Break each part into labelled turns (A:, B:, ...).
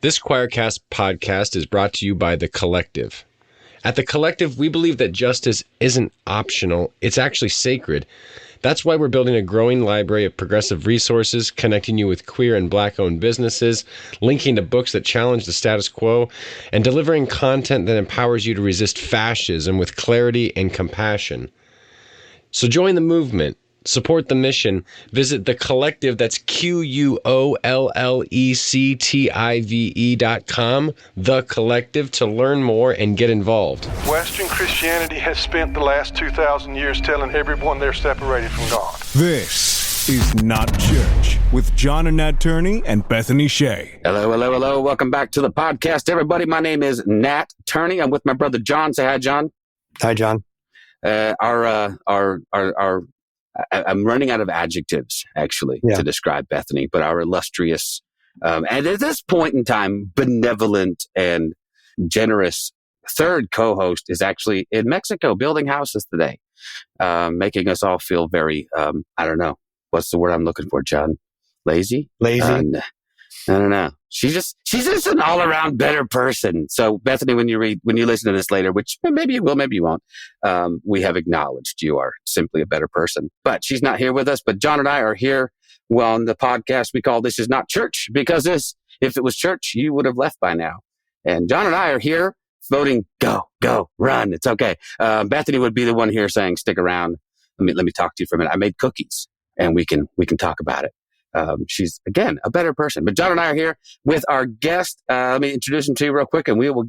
A: This Choircast podcast is brought to you by The Collective. At The Collective, we believe that justice isn't optional, it's actually sacred. That's why we're building a growing library of progressive resources, connecting you with queer and Black-owned businesses, linking to books that challenge the status quo, and delivering content that empowers you to resist fascism with clarity and compassion. So join the movement. Support the mission. Visit The Collective, that's QUOLLECTIVE.com, The Collective, to learn more and get involved.
B: Western Christianity has spent the last 2,000 years telling everyone they're separated from God.
C: This is Not Church with John and Nat Turney and Bethany Shea.
D: Hello. Welcome back to the podcast, everybody. My name is Nat Turney. I'm with my brother John. Say hi, John.
E: Hi, John.
D: I'm running out of adjectives, actually, to describe Bethany, but our illustrious, and at this point in time, benevolent and generous third co-host is actually in Mexico building houses today, making us all feel very, I don't know. What's the word I'm looking for, John? Lazy? I don't know. She's just an all-around better person. So, Bethany, when you listen to this later, which maybe you will, maybe you won't, we have acknowledged you are simply a better person. But she's not here with us. But John and I are here. Well, on the podcast we call This Is Not Church, because if it was church, you would have left by now. And John and I are here voting, go, run. It's okay. Bethany would be the one here saying, stick around. Let me talk to you for a minute. I made cookies, and we can talk about it. She's, again, a better person. But John and I are here with our guest. Let me introduce him to you real quick, and we'll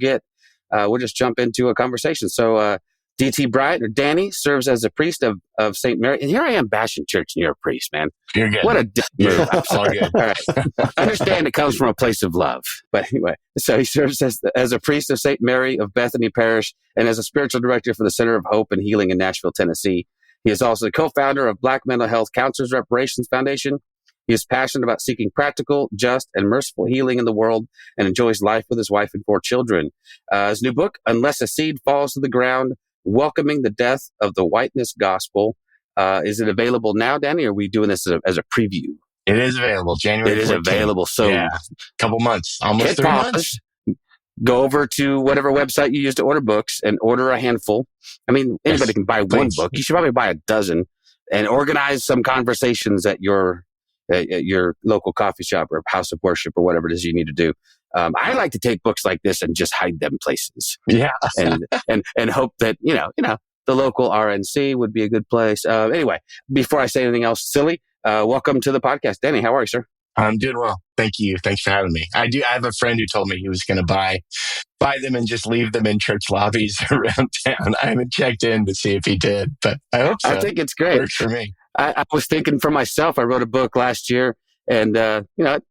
D: just jump into a conversation. So, D.T. Bryant, or Danny, serves as a priest of St. Mary. And here I am bashing church, and you're a priest, man.
E: You're good.
D: What a dick move.
E: All good.
D: All right. I understand it comes from a place of love. But anyway, so he serves as a priest of St. Mary of Bethany Parish and as a spiritual director for the Center of Hope and Healing in Nashville, Tennessee. He is also the co-founder of Black Mental Health Counselors Reparations Foundation. He is passionate about seeking practical, just, and merciful healing in the world and enjoys life with his wife and 4 children. His new book, Unless a Seed Falls to the Ground, Welcoming the Death of the Whiteness Gospel. Is it available now, Danny, or are we doing this as a preview?
E: It is available. January 14th.
D: It is available. So,
E: a couple months, almost 3 months.
D: Go over to whatever website you use to order books and order a handful. I mean, anybody can buy one book. You should probably buy a dozen and organize some conversations at your local coffee shop or house of worship or whatever it is you need to do. I like to take books like this and just hide them places.
E: Yeah.
D: and hope that, the local RNC would be a good place. Anyway, before I say anything else silly, welcome to the podcast. Danny, how are you, sir?
E: I'm doing well. Thank you. Thanks for having me. I have a friend who told me he was going to buy them and just leave them in church lobbies around town. I haven't checked in to see if he did, but I hope so.
D: I think it's great.
E: Works for me.
D: I was thinking for myself, I wrote a book last year and, it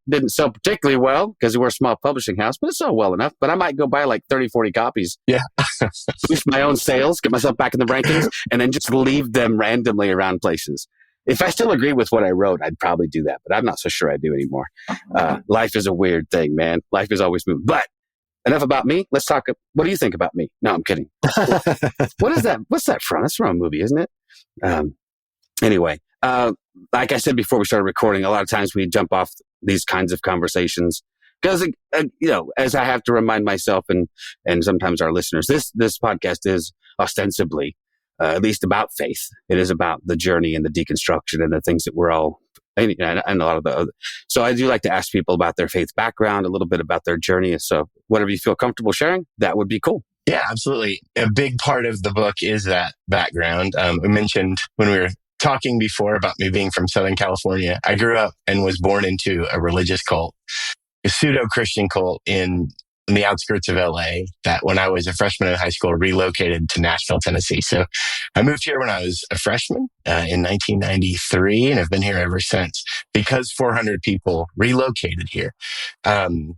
D: didn't sell particularly well because we're a small publishing house, but it sold well enough. But I might go buy like 30, 40 copies.
E: Yeah.
D: Boost my own sales, get myself back in the rankings, and then just leave them randomly around places. If I still agree with what I wrote, I'd probably do that, but I'm not so sure I do anymore. Life is a weird thing, man. Life is always moving. But enough about me. Let's talk. What do you think about me? No, I'm kidding. What is that? What's that from? That's from a movie, isn't it? Anyway, like I said before we started recording, a lot of times we jump off these kinds of conversations because, as I have to remind myself and sometimes our listeners, this podcast is ostensibly at least about faith. It is about the journey and the deconstruction and the things that we're all, and a lot of the other. So I do like to ask people about their faith background, a little bit about their journey. So whatever you feel comfortable sharing, that would be cool.
E: Yeah, absolutely. A big part of the book is that background. We mentioned when we were talking before about me being from Southern California. I grew up and was born into a religious cult, a pseudo-Christian cult in the outskirts of LA that when I was a freshman in high school relocated to Nashville, Tennessee. So I moved here when I was a freshman in 1993 and have been here ever since because 400 people relocated here. And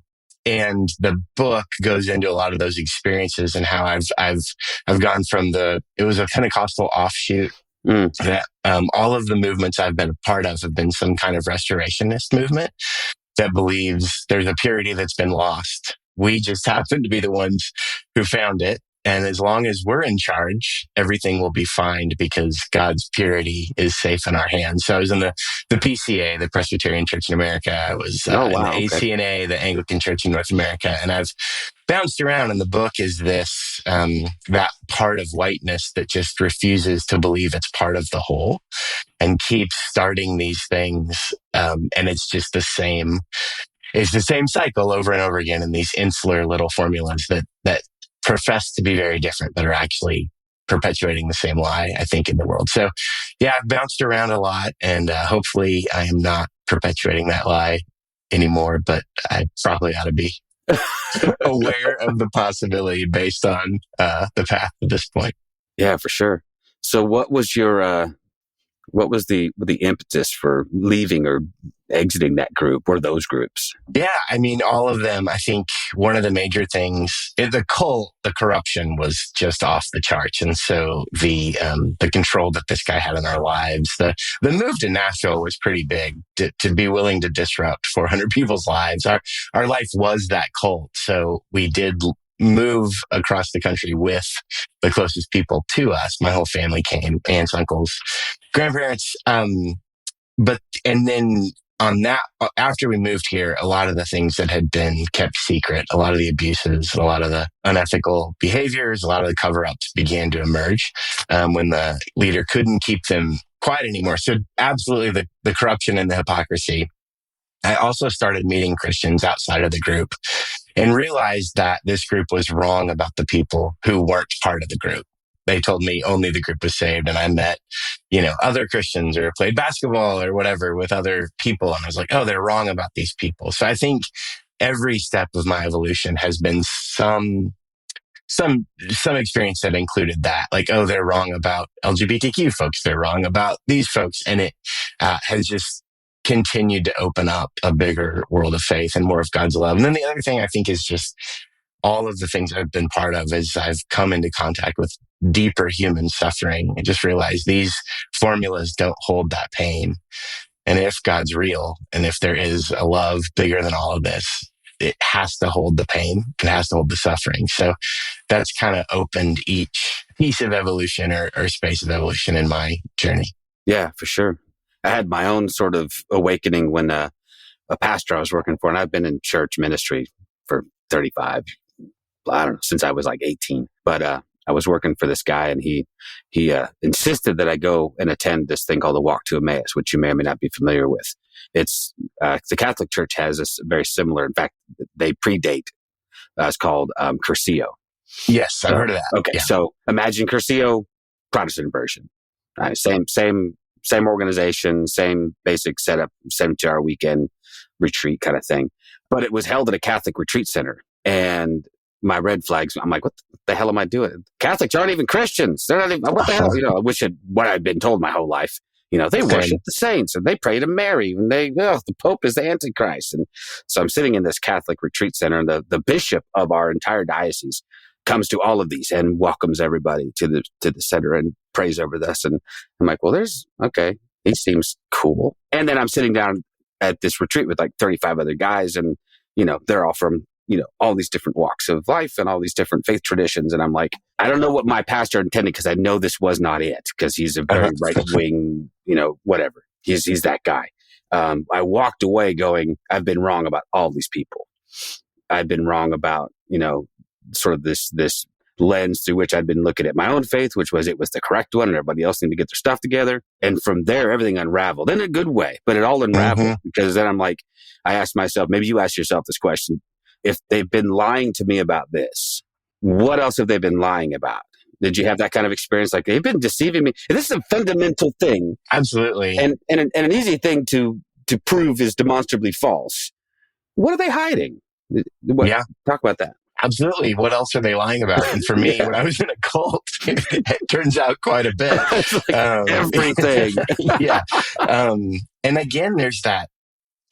E: the book goes into a lot of those experiences and how I've gone from it was a Pentecostal offshoot that all of the movements I've been a part of have been some kind of restorationist movement that believes there's a purity that's been lost. We just happen to be the ones who found it. And as long as we're in charge, everything will be fine because God's purity is safe in our hands. So I was in the PCA, the Presbyterian Church in America. I was in the ACNA, the Anglican Church in North America. And I've bounced around, and the book is this, that part of whiteness that just refuses to believe it's part of the whole and keeps starting these things. And it's just the same cycle over and over again in these insular little formulas that profess to be very different, but are actually perpetuating the same lie, I think, in the world. So yeah, I've bounced around a lot, and hopefully I am not perpetuating that lie anymore, but I probably ought to be aware of the possibility based on the path at this point.
D: Yeah, for sure. So what was the impetus for leaving or exiting that group or those groups?
E: Yeah, I mean, all of them. I think one of the major things, the corruption was just off the charts. And so the control that this guy had in our lives, the move to Nashville was pretty big to be willing to disrupt 400 people's lives. Our life was that cult. So we did move across the country with the closest people to us. My whole family came, aunts, uncles, grandparents. And then on that, after we moved here, a lot of the things that had been kept secret, a lot of the abuses, a lot of the unethical behaviors, a lot of the cover-ups began to emerge when the leader couldn't keep them quiet anymore. So absolutely the corruption and the hypocrisy. I also started meeting Christians outside of the group and realized that this group was wrong about the people who weren't part of the group. They told me only the group was saved, and I met, other Christians or played basketball or whatever with other people. And I was like, oh, they're wrong about these people. So I think every step of my evolution has been some experience that included that. Like, oh, they're wrong about LGBTQ folks. They're wrong about these folks. And it has just continued to open up a bigger world of faith and more of God's love. And then the other thing I think is just all of the things I've been part of is I've come into contact with deeper human suffering and just realized these formulas don't hold that pain. And if God's real and if there is a love bigger than all of this, it has to hold the pain. It has to hold the suffering. So that's kind of opened each piece of evolution or space of evolution in my journey.
D: Yeah, for sure. I had my own sort of awakening when a pastor I was working for, and I've been in church ministry for 35, I don't know, since I was like 18. But I was working for this guy, and he insisted that I go and attend this thing called the Walk to Emmaus, which you may or may not be familiar with. It's the Catholic Church has this very similar. In fact, they predate. It's called Curcio.
E: Yes, I've heard of that.
D: Okay, yeah. So imagine Curcio, Protestant version. Same organization, same basic setup, 7-hour weekend retreat kind of thing. But it was held at a Catholic retreat center. And my red flags, I'm like, what the hell am I doing? Catholics aren't even Christians. They're not even, what the hell? I wish what I'd been told my whole life. They worship the saints and they pray to Mary and the Pope is the Antichrist. And so I'm sitting in this Catholic retreat center, and the bishop of our entire diocese comes to all of these and welcomes everybody to the center and prays over this. And I'm like, well, okay, he seems cool. And then I'm sitting down at this retreat with like 35 other guys, and, they're all from, all these different walks of life and all these different faith traditions. And I'm like, I don't know what my pastor intended, because I know this was not it, because he's a very right wing, whatever. He's that guy. I walked away going, I've been wrong about all these people. I've been wrong about, sort of this lens through which I'd been looking at my own faith, which was it was the correct one and everybody else needed to get their stuff together. And from there, everything unraveled in a good way, but it all unraveled because then I'm like, I asked myself, maybe you ask yourself this question. If they've been lying to me about this, what else have they been lying about? Did you have that kind of experience? Like, they've been deceiving me. And this is a fundamental thing.
E: Absolutely.
D: And an easy thing to prove is demonstrably false. What are they hiding? Talk about that.
E: Absolutely. What else are they lying about? And for me, when I was in a cult, it turns out quite a bit.
D: It's like everything.
E: Yeah. And again, there's that,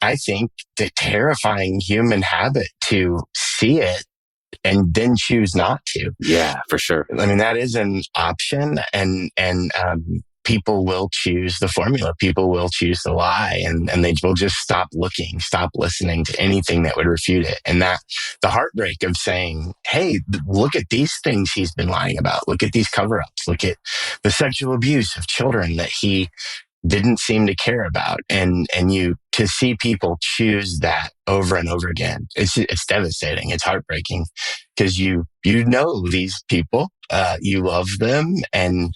E: I think, the terrifying human habit to see it and then choose not to.
D: Yeah, for sure.
E: I mean, that is an option. And people will choose the formula. People will choose the lie, and they will just stop looking, stop listening to anything that would refute it. And that the heartbreak of saying, hey, look at these things he's been lying about. Look at these cover-ups. Look at the sexual abuse of children that he didn't seem to care about. And you to see people choose that over and over again, it's devastating. It's heartbreaking because you know these people, you love them, and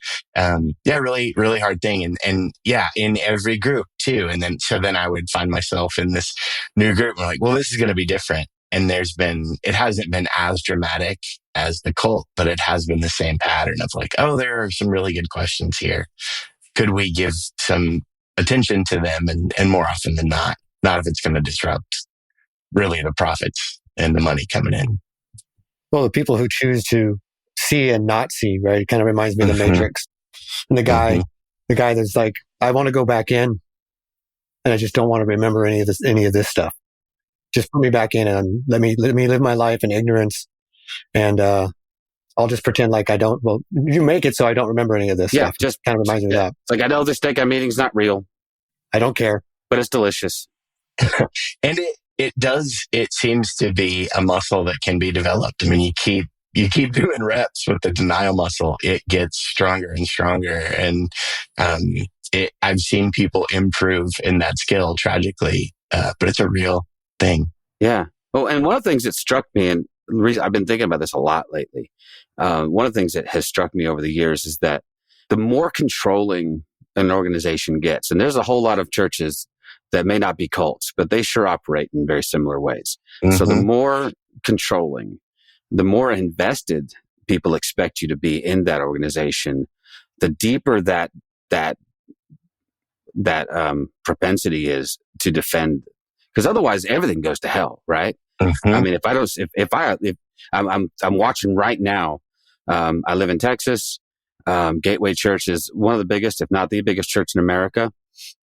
E: really, really hard thing. And in every group too. And then I would find myself in this new group. And we're like, well, this is going to be different. And it hasn't been as dramatic as the cult, but it has been the same pattern of like, oh, there are some really good questions here. Could we give some attention to them? And more often than not if it's going to disrupt really the profits and the money coming in.
F: Well, the people who choose to see and not see, right? It kind of reminds me of the Matrix. And the guy that's like, I want to go back in and I just don't want to remember any of this stuff. Just put me back in and let me live my life in ignorance. And, I'll just pretend like I don't. Well, you make it so I don't remember any of this stuff. Just kind of reminds me of that.
D: It's like, I know this steak I'm eating is not real.
F: I don't care.
D: But it's delicious.
E: And it seems to be a muscle that can be developed. I mean, you keep doing reps with the denial muscle. It gets stronger and stronger. And I've seen people improve in that skill tragically, but it's a real thing.
D: Yeah. Oh, and one of the things that struck me, and I've been thinking about this a lot lately. One of the things that has struck me over the years is that the more controlling an organization gets, and there's a whole lot of churches that may not be cults, but they sure operate in very similar ways. Mm-hmm. So the more controlling, the more invested people expect you to be in that organization, the deeper that propensity is to defend, because otherwise everything goes to hell, right? Mm-hmm. I mean, if I'm watching right now. I live in Texas. Gateway Church is one of the biggest, if not the biggest church in America.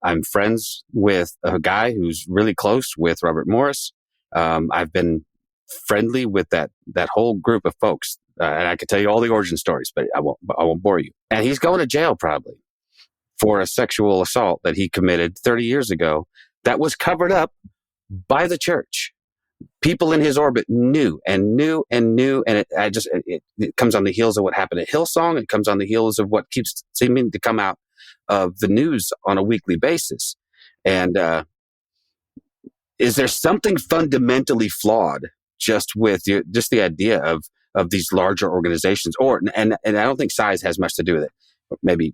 D: I'm friends with a guy who's really close with Robert Morris. I've been friendly with that whole group of folks. And I could tell you all the origin stories, but I won't bore you. And he's going to jail probably for a sexual assault that he committed 30 years ago that was covered up by the church. People in his orbit knew, and it comes on the heels of what happened at Hillsong. It comes on the heels of what keeps seeming to come out of the news on a weekly basis. And is there something fundamentally flawed just with the idea of these larger organizations? And I don't think size has much to do with it. Maybe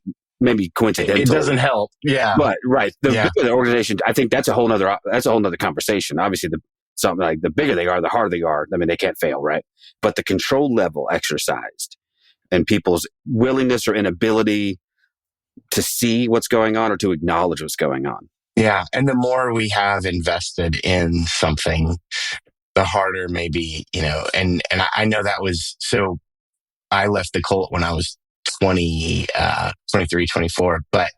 D: coincidental.
E: It doesn't help. Yeah.
D: But right. The organization, I think that's a whole nother conversation. Obviously something like the bigger they are, the harder they are. I mean, they can't fail, right? But the control level exercised and people's willingness or inability to see what's going on or to acknowledge what's going on.
E: Yeah. And the more we have invested in something, the harder maybe, and I know that was, so I left the cult when I was 23, 24, but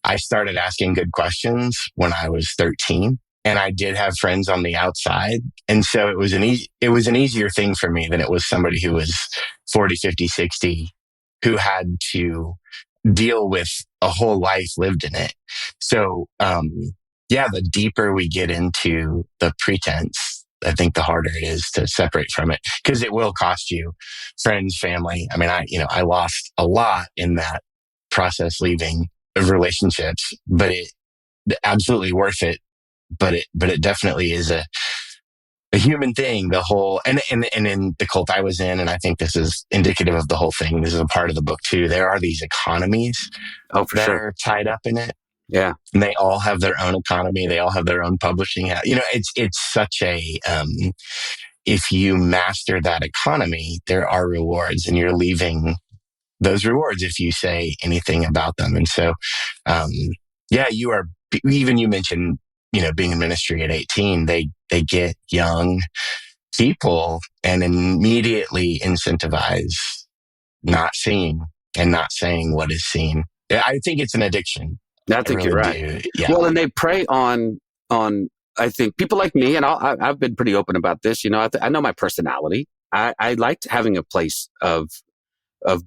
E: I started asking good questions when I was 13. And I did have friends on the outside. And so it was an easier thing for me than it was somebody who was 40, 50, 60, who had to deal with a whole life lived in it. So, the deeper we get into the pretense, I think the harder it is to separate from it, because it will cost you friends, family. I mean, I lost a lot in that process, leaving of relationships, but it absolutely worth it. But it definitely is a human thing, the whole, and in the cult I was in, and I think this is indicative of the whole thing. This is a part of the book too. There are these economies that are tied up in it.
D: Yeah.
E: And they all have their own economy. They all have their own publishing. It's such a, if you master that economy, there are rewards, and you're leaving those rewards if you say anything about them. And so, you are, even you mentioned, being in ministry at 18, they get young people and immediately incentivize not seeing and not saying what is seen. I think it's an addiction.
D: I think you're right. Yeah. Well, and they prey on, I think people like me, and I've been pretty open about this. I know my personality. I liked having a place of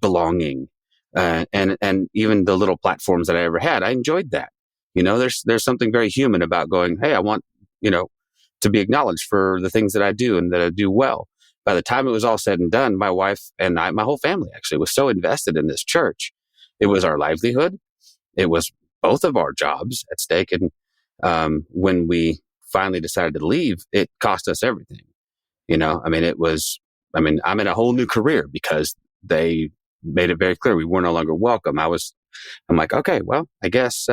D: belonging. and even the little platforms that I ever had, I enjoyed that. There's something very human about going, hey, I want, to be acknowledged for the things that I do and that I do well. By the time it was all said and done, my wife and I, my whole family actually, was so invested in this church. It was our livelihood. It was both of our jobs at stake. And when we finally decided to leave, it cost us everything. I'm in a whole new career because they made it very clear we were no longer welcome. I'm like, okay, well, I guess,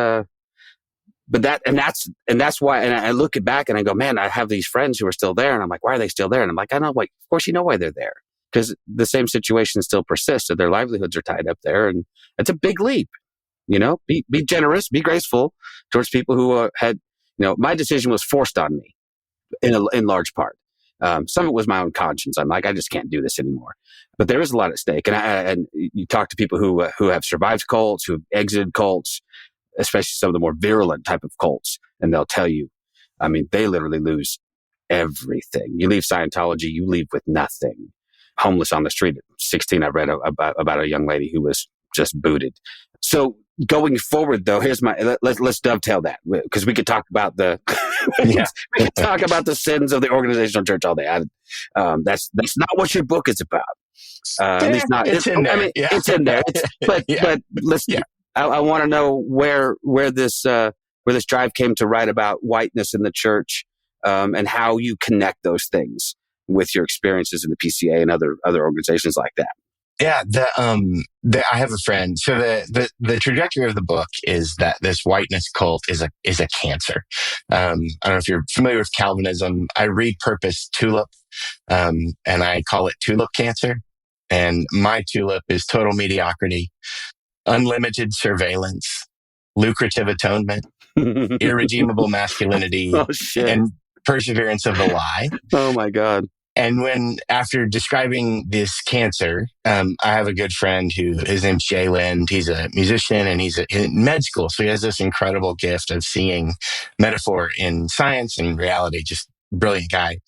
D: but that's why, and I look back and I go, man, I have these friends who are still there. And I'm like, why are they still there? And I'm like, I know, like, of course, you know why they're there, because the same situation still persists and their livelihoods are tied up there. And it's a big leap, be generous, be graceful towards people who had, my decision was forced on me in large part. Some of it was my own conscience. I'm like, I just can't do this anymore. But there is a lot at stake. And you talk to people who have survived cults, who have exited cults, especially some of the more virulent type of cults. And they'll tell you, they literally lose everything. You leave Scientology, you leave with nothing. Homeless on the street at 16, I read about a young lady who was just booted. So going forward, though, let's dovetail that, because we could talk about we could talk about the sins of the organizational church all day. That's not what your book is about. At least not.
E: It's in there.
D: It's in there. But let's. Yeah. I want to know where this drive came to write about whiteness in the church, and how you connect those things with your experiences in the PCA and other organizations like that.
E: Yeah, I have a friend. So the trajectory of the book is that this whiteness cult is a cancer. I don't know if you're familiar with Calvinism. I repurpose tulip, and I call it tulip cancer. And my tulip is total mediocrity, unlimited surveillance, lucrative atonement, irredeemable masculinity, and perseverance of the lie.
D: Oh my God.
E: And after describing this cancer, I have a good friend his name's Jay Lind. He's a musician and he's in med school. So he has this incredible gift of seeing metaphor in science and reality, just brilliant guy.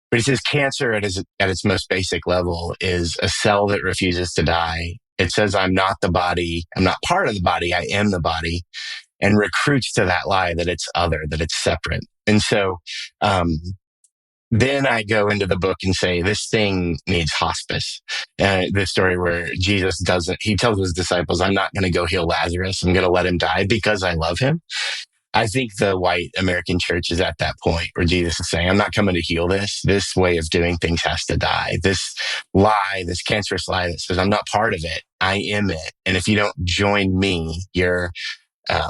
E: But he says cancer at its most basic level is a cell that refuses to die. It says, I'm not the body. I'm not part of the body. I am the body, and recruits to that lie that it's other, that it's separate. And so, then I go into the book and say, this thing needs hospice. The story where Jesus he tells his disciples, I'm not going to go heal Lazarus. I'm going to let him die because I love him. I think the white American church is at that point where Jesus is saying, I'm not coming to heal this. This way of doing things has to die. This lie, this cancerous lie that says, I'm not part of it. I am it. And if you don't join me, you're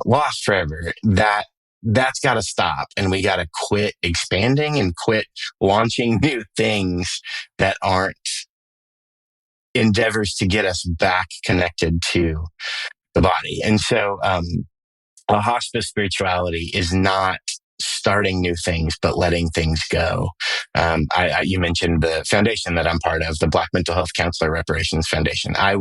E: lost forever. That's got to stop. And we got to quit expanding and quit launching new things that aren't endeavors to get us back connected to the body. And so, a hospice spirituality is not starting new things, but letting things go. You mentioned the foundation that I'm part of, the Black Mental Health Counselor Reparations Foundation. I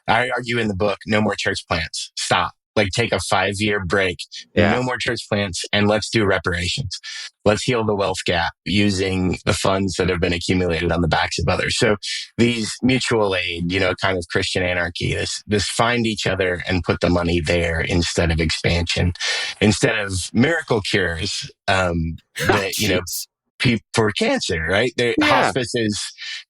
E: argue in the book, no more church plants. Stop. Like, take a 5-year break. Yeah. No more church plants, and let's do reparations. Let's heal the wealth gap using the funds that have been accumulated on the backs of others. So these mutual aid, kind of Christian anarchy, this find each other and put the money there instead of expansion, instead of miracle cures, for cancer, right? Hospice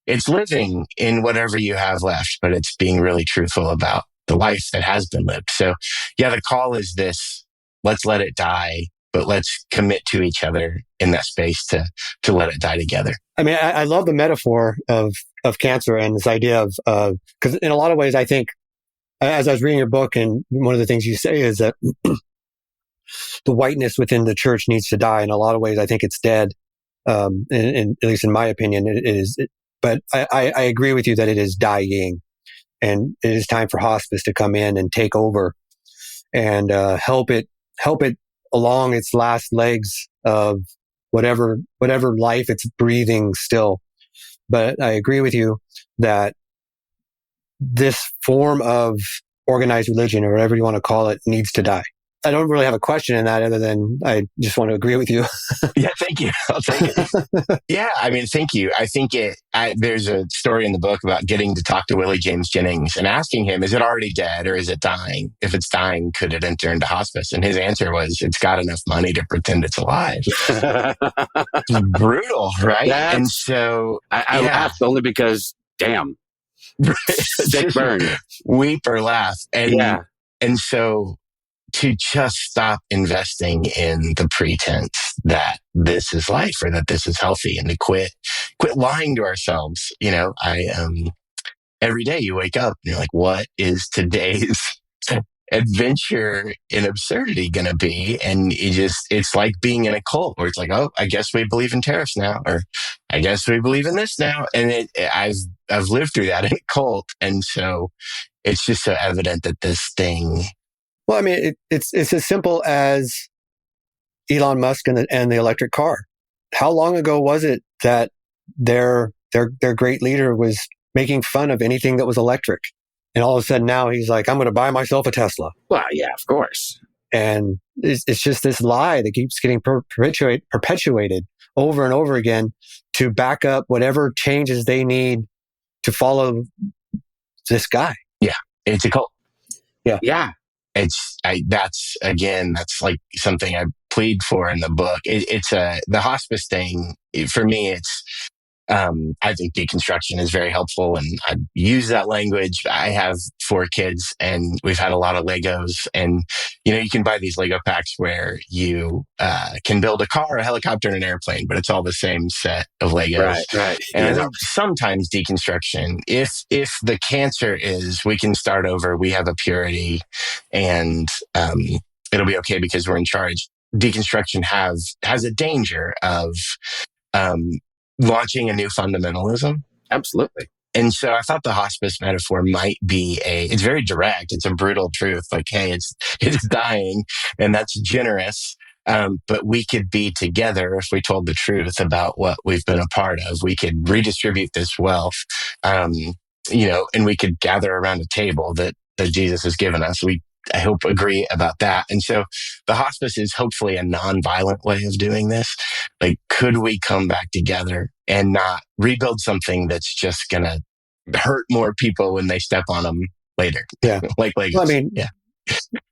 E: it's living in whatever you have left, but it's being really truthful about the life that has been lived. So the call is this: let's let it die, but let's commit to each other in that space to let it die together.
F: I love the metaphor of cancer and this idea of, because in a lot of ways, I think, as I was reading your book, and one of the things you say is that the whiteness within the church needs to die. In a lot of ways, I think it's dead. And at least in my opinion, it is. But I agree with you that it is dying. And it is time for hospice to come in and take over and help it along its last legs of whatever life it's breathing still. But I agree with you that this form of organized religion, or whatever you want to call it, needs to die. I don't really have a question in that other than I just want to agree with you.
E: Yeah, thank you. I'll take it. Yeah, I mean, thank you. I think there's a story in the book about getting to talk to Willie James Jennings and asking him, is it already dead or is it dying? If it's dying, could it enter into hospice? And his answer was, it's got enough money to pretend it's alive. It's brutal, right? And so
D: I laughed only because, damn, sick burn.
E: Weep or laugh. And so to just stop investing in the pretense that this is life or that this is healthy, and to quit lying to ourselves. Every day you wake up and you're like, what is today's adventure in absurdity going to be? And it's like being in a cult where it's like, oh, I guess we believe in tariffs now, or I guess we believe in this now. And I've lived through that in a cult. And so it's just so evident that this thing.
F: Well, I mean, it's as simple as Elon Musk and the electric car. How long ago was it that their great leader was making fun of anything that was electric? And all of a sudden now he's like, I'm going to buy myself a Tesla.
D: Well, yeah, of course.
F: And it's just this lie that keeps getting perpetuated over and over again to back up whatever changes they need to follow this guy.
E: Yeah, it's a cult.
D: Yeah.
E: That's like something I plead for in the book. The hospice thing for me. I think deconstruction is very helpful, and I use that language. I have 4 kids, and we've had a lot of Legos, and you can buy these Lego packs where you can build a car, a helicopter, and an airplane, but it's all the same set of Legos.
D: Right.
E: And I think sometimes deconstruction, if the cancer is we can start over, we have a purity, and it'll be okay because we're in charge. Deconstruction has a danger of launching a new fundamentalism.
D: Absolutely.
E: And so I thought the hospice metaphor might be it's very direct. It's a brutal truth. Like, hey, it's dying, and that's generous. But we could be together if we told the truth about what we've been a part of. We could redistribute this wealth, and we could gather around a table that Jesus has given us. I hope agree about that. And so the hospice is hopefully a nonviolent way of doing this. Like, could we come back together and not rebuild something that's just going to hurt more people when they step on them later?
F: Yeah.
E: Like Legos.
F: Well, I mean,
E: yeah.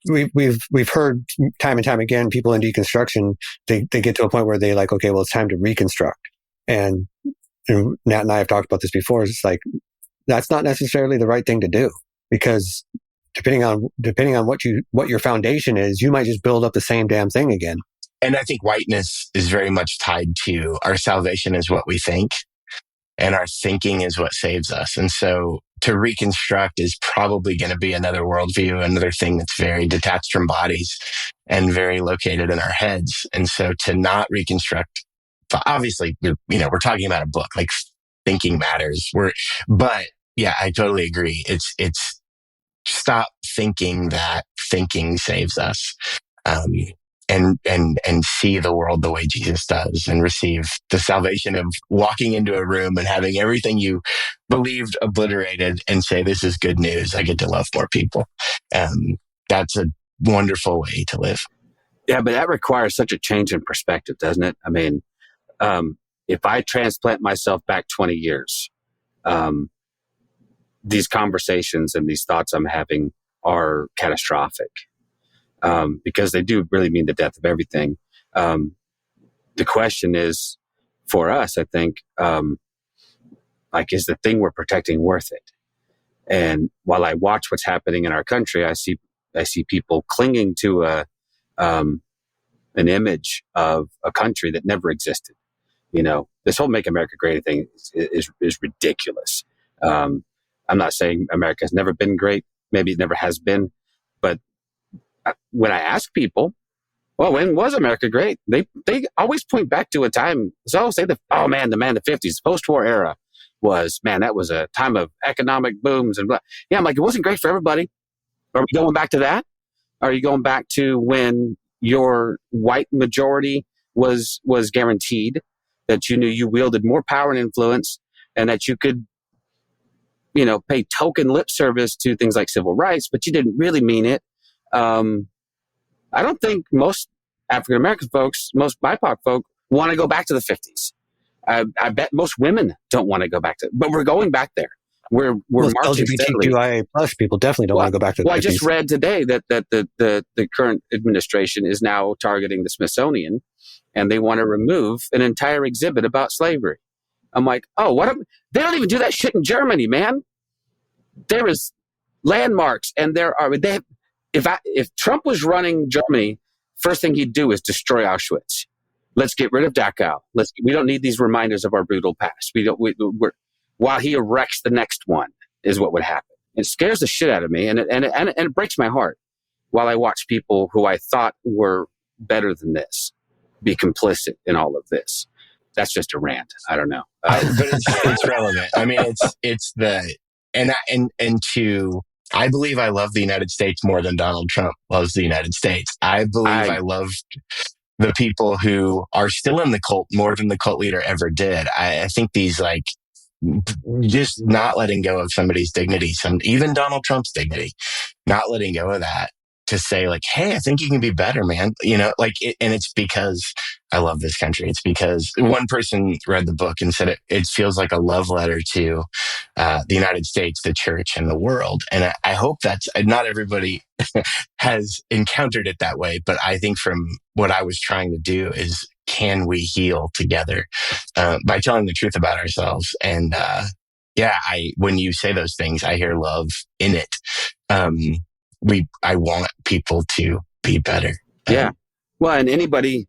F: We've heard time and time again, people in deconstruction, they get to a point where they like, okay, well, it's time to reconstruct. And Nat and I have talked about this before. It's like, that's not necessarily the right thing to do, because depending on what your foundation is, you might just build up the same damn thing again.
E: And I think whiteness is very much tied to our salvation is what we think, and our thinking is what saves us. And so to reconstruct is probably going to be another worldview, another thing that's very detached from bodies and very located in our heads. And so to not reconstruct, obviously, we're talking about a book, like thinking matters. But yeah, I totally agree. It's stop thinking that thinking saves us, and see the world the way Jesus does, and receive the salvation of walking into a room and having everything you believed obliterated, and say, this is good news. I get to love more people. That's a wonderful way to live.
D: Yeah, but that requires such a change in perspective, doesn't it? I mean, if I transplant myself back 20 years, these conversations and these thoughts I'm having are catastrophic, because they do really mean the death of everything. The question is, for us, I think, is the thing we're protecting worth it? And while I watch what's happening in our country, I see people clinging to an image of a country that never existed. This whole "Make America Great" thing is ridiculous. I'm not saying America has never been great. Maybe it never has been. But when I ask people, well, when was America great? They always point back to a time. So say the 50s, post-war era that was a time of economic booms and blah. Yeah, I'm like, it wasn't great for everybody. Are we going back to that? Are you going back to when your white majority was guaranteed, that you knew you wielded more power and influence, and that you could pay token lip service to things like civil rights, but you didn't really mean it? I don't think most African American folks, most BIPOC folk, want to go back to the 50s. I bet most women don't want to go back to, but we're going back there. We're marching steadily.
F: LGBTQIA plus people definitely don't want to go back to the 50s.
D: I just read today that the current administration is now targeting the Smithsonian, and they want to remove an entire exhibit about slavery. I'm like, they don't even do that shit in Germany, man. There is landmarks, and if Trump was running Germany, first thing he'd do is destroy Auschwitz. Let's get rid of Dachau. We don't need these reminders of our brutal past. While he erects the next one is what would happen. It scares the shit out of me, and it breaks my heart while I watch people who I thought were better than this be complicit in all of this. That's just a rant. I don't know.
E: But it's relevant. I mean, I believe I love the United States more than Donald Trump loves the United States. I believe I love the people who are still in the cult more than the cult leader ever did. I think these just not letting go of somebody's dignity, even Donald Trump's dignity, not letting go of that to say hey, I think you can be better, man. And it's because I love this country. It's because one person read the book and said it feels like a love letter to the United States, the church, and the world. And I hope that's not everybody has encountered it that way. But I think from what I was trying to do is, can we heal together by telling the truth about ourselves? And when you say those things, I hear love in it. I want people to be better.
D: Yeah. Well, and anybody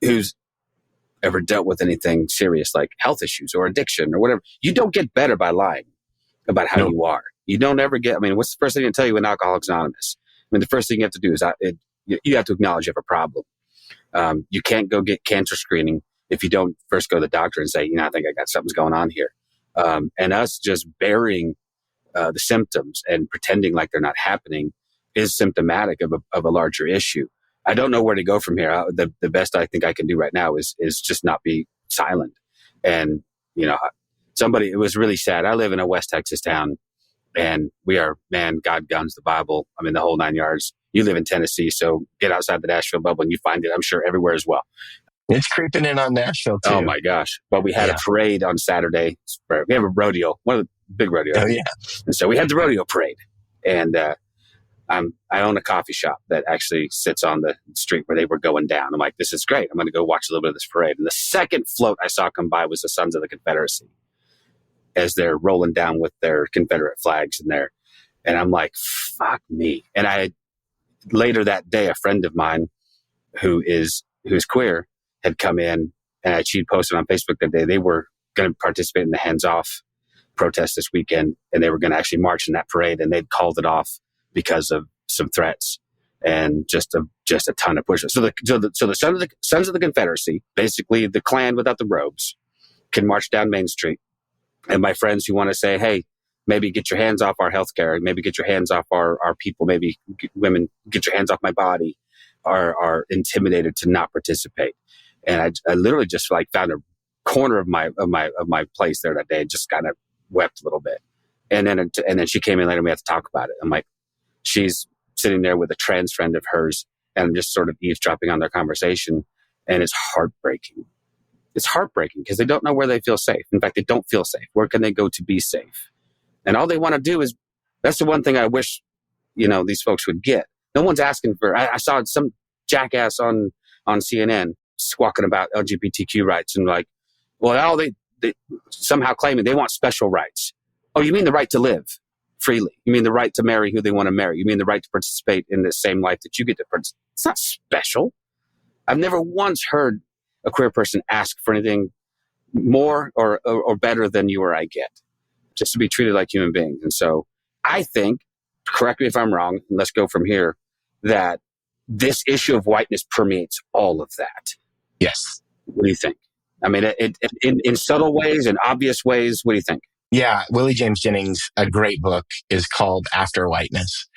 D: who's ever dealt with anything serious like health issues or addiction or whatever, you don't get better by lying about how you are. You don't ever get, what's the first thing they tell you in Alcoholics Anonymous? The first thing you have to do is you have to acknowledge you have a problem. You can't go get cancer screening if you don't first go to the doctor and say, I think I got something's going on here. And us just burying the symptoms and pretending like they're not happening is symptomatic of a larger issue. I don't know where to go from here. The best I think I can do right now is just not be silent. And, it was really sad. I live in a West Texas town, and we are, God, guns, the Bible. The whole 9 yards. You live in Tennessee, so get outside the Nashville bubble and you find it, I'm sure, everywhere as well.
E: It's creeping in on Nashville, too.
D: Oh, my gosh. But we had a parade on Saturday. We have a rodeo, one of the big rodeos.
E: Oh, yeah.
D: And so we had the rodeo parade. And I own a coffee shop that actually sits on the street where they were going down. I'm like, this is great. I'm going to go watch a little bit of this parade. And the second float I saw come by was the Sons of the Confederacy as they're rolling down with their Confederate flags in there. And I'm like, fuck me. And later that day, a friend of mine who's queer had come in, and she'd posted on Facebook that day they were going to participate in the Hands Off protest this weekend, and they were going to actually march in that parade, and they'd called it off because of some threats and just a ton of pushers. So the Sons of the Confederacy, basically the Klan without the robes, can march down Main Street. And my friends who want to say, hey, maybe get your hands off our healthcare, maybe get your hands off our people, maybe women, get your hands off my body, are intimidated to not participate. And I literally just found a corner of my place there that day and just kind of wept a little bit. And then she came in later and we had to talk about it. I'm like, she's sitting there with a trans friend of hers, and I'm just sort of eavesdropping on their conversation. And it's heartbreaking. It's heartbreaking because they don't know where they feel safe. In fact, they don't feel safe. Where can they go to be safe? And all they want to do is, that's the one thing I wish, these folks would get. No one's asking for, I saw some jackass on CNN squawking about LGBTQ rights and they somehow claiming they want special rights. Oh, you mean the right to live freely? You mean the right to marry who they want to marry? You mean the right to participate in the same life that you get to participate? It's not special. I've never once heard a queer person ask for anything more or better than you or I get, just to be treated like human beings. And so I think, correct me if I'm wrong, and let's go from here, that this issue of whiteness permeates all of that.
E: Yes.
D: What do you think? In subtle ways and obvious ways, what do you think?
E: Yeah, Willie James Jennings, a great book, is called After Whiteness.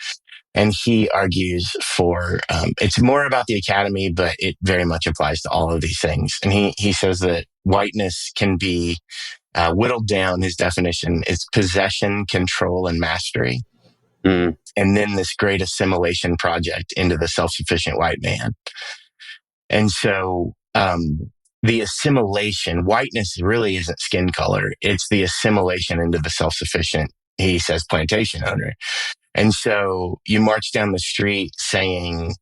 E: And he argues for, it's more about the academy, but it very much applies to all of these things. And he says that whiteness can be whittled down. His definition is possession, control, and mastery. and then this great assimilation project into the self-sufficient white man. And so, the assimilation, whiteness really isn't skin color. It's the assimilation into the self-sufficient, he says, plantation owner. And so you march down the street saying,